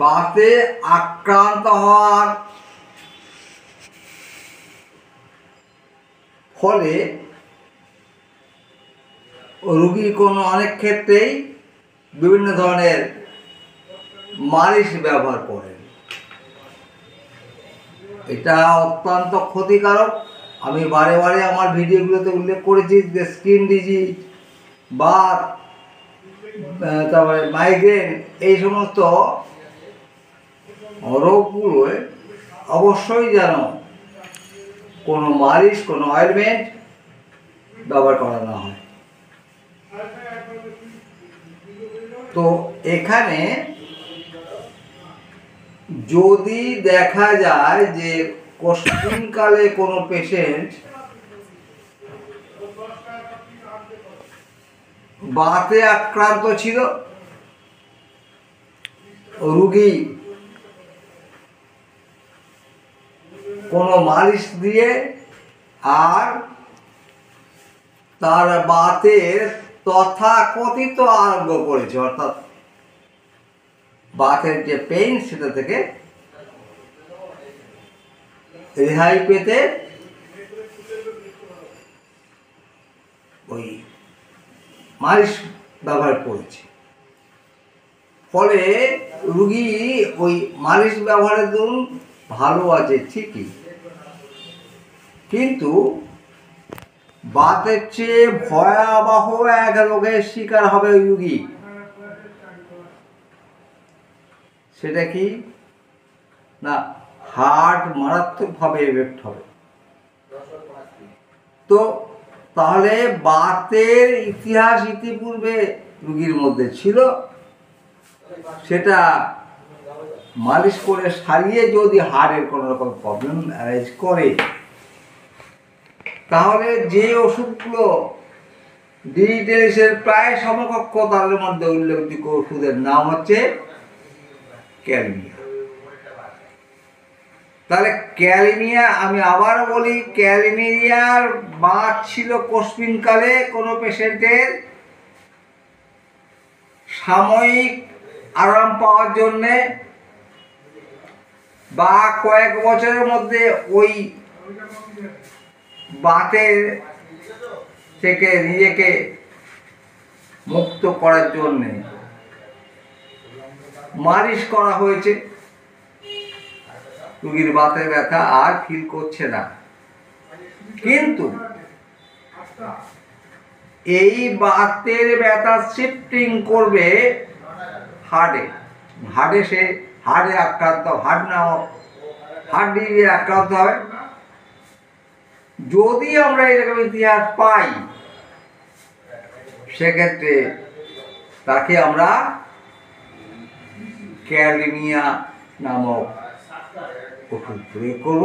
বাতে আক্রান্ত হওয়ার ফলে রোগী কোনো অনেক ক্ষেত্রেই বিভিন্ন ধরনের মালিশ ব্যবহার করেন। এটা অত্যন্ত ক্ষতিকারক। আমি বারে বারে আমার ভিডিওগুলোতে উল্লেখ করেছি যে স্কিন ডিজিজ বা তারপরে মাইগ্রেন, এই সমস্ত রোগগুলোয় অবশ্যই যেন কোনো মালিশ, কোনো অয়েলমেন্ট ব্যবহার করা না হয়। তো এখানে যদি দেখা যায় যে কোশ্চিনকালে কোনো পেশেন্ট বাতে আক্রান্ত ছিল, রোগী কোনো মালিশ দিয়ে আর তার বাতের তথাকথিত আরোগ্য করেছে, অর্থাৎ বাতের যে পেইন সেটা থেকে রেহাই পেতে ওই মালিশ ব্যবহার করেছে। ফলে রুগী ওই মালিশ ব্যবহারের দরুন ভালো আছে ঠিকই, কিন্তু বাতের চেয়ে ভয়াবহ এক রোগের শিকার হবে ওই রুগী। সেটা কি না, হার্ট মারাত্মকভাবে এফেক্ট হবে। তো তাহলে বাতের ইতিহাস ইতিপূর্বে রুগীর মধ্যে ছিল, সেটা মালিশ করে সারিয়ে যদি হাড়ের কোনো রকম প্রবলেম অ্যারাইজ করে, তাহলে যে ওষুধগুলো ডিজিটালিসের প্রায় সমকক্ষ, তাদের মধ্যে উল্লেখযোগ্য ওষুধের নাম হচ্ছে ক্যালমিয়া। তাহলে ক্যালমিয়া, আমি আবারও বলি, ক্যালমিয়ার বাত ছিল কোষবিনকালে কোনো পেশেন্টের সাময়িক আরাম পাওয়ার জন্যে, বা কয়েক বছরের মধ্যে ওই বাতের থেকে নিজেকে মুক্ত করার জন্যে মালিশ করা হয়েছে। রুগীর বাতের ব্যথা আর ফিল করছে না, কিন্তু এই বাতের ব্যথা শিফটিং করবে হার্টে। হার্টে সে হার্টে আক্রান্ত, হার্ট ডিজিজে আক্রান্ত হয়। যদি আমরা এরকম ইতিহাস পাই, সেক্ষেত্রে তাকে আমরা ক্যালমিয়া নামক ওষুধ প্রয়োগ করব।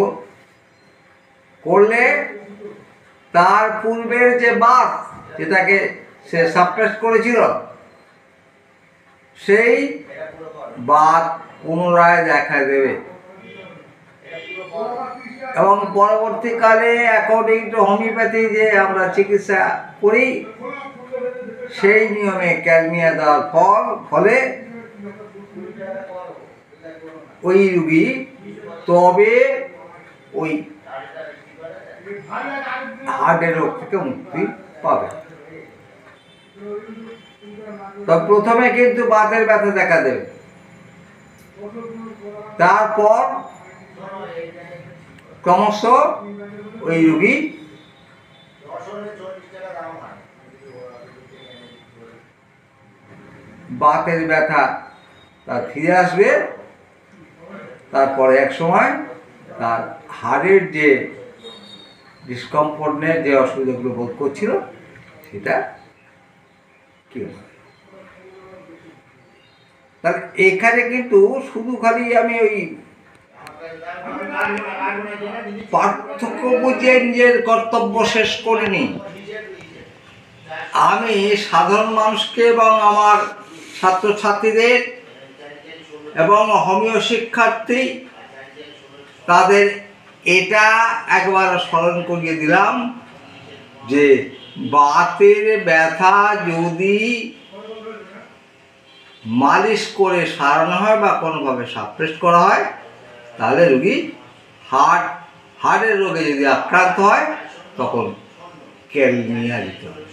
করলে তার পূর্বের যে বাত, যেটাকে সে সাপ্রেস করেছিল, সেই বাত পুনরায় দেখা দেবে। এবং পরবর্তীকালে অ্যাকর্ডিং টু হোমিওপ্যাথি যে আমরা চিকিৎসা করি, সেই নিয়মে ক্যালমিয়া দেওয়ার ফলে ওই রুগী তবে ওই হার্টের রোগ থেকে মুক্তি পাবে। তো প্রথমে কিন্তু বাতের ব্যথা দেখা দেবে, তারপর ক্রমশ ওই রুগী বাতের ব্যথা তার ফিরে আসবে। তারপরে এক সময় তার হাড়ের যে ডিসকমফোর্ট নিয়ে যে অসুবিধাগুলো বোধ করছিল, সেটা কি হবে। তাহলে এখানে কিন্তু শুধু খালি আমি ওই পার্থক্য বুঝে নিজের কর্তব্য শেষ করিনি, আমি সাধারণ মানুষকে এবং আমার ছাত্রছাত্রীদের এবং হোমিও শিক্ষার্থী তাদের এটা একবার স্মরণ করিয়ে দিলাম যে বাতের ব্যথা যদি মালিশ করে সারানো হয় বা কোনোভাবে সাপ্রেস করা হয়, তাহলে রুগী হার্টের রোগে যদি আক্রান্ত হয়, তখন ক্যালমিয়া দিতে হবে।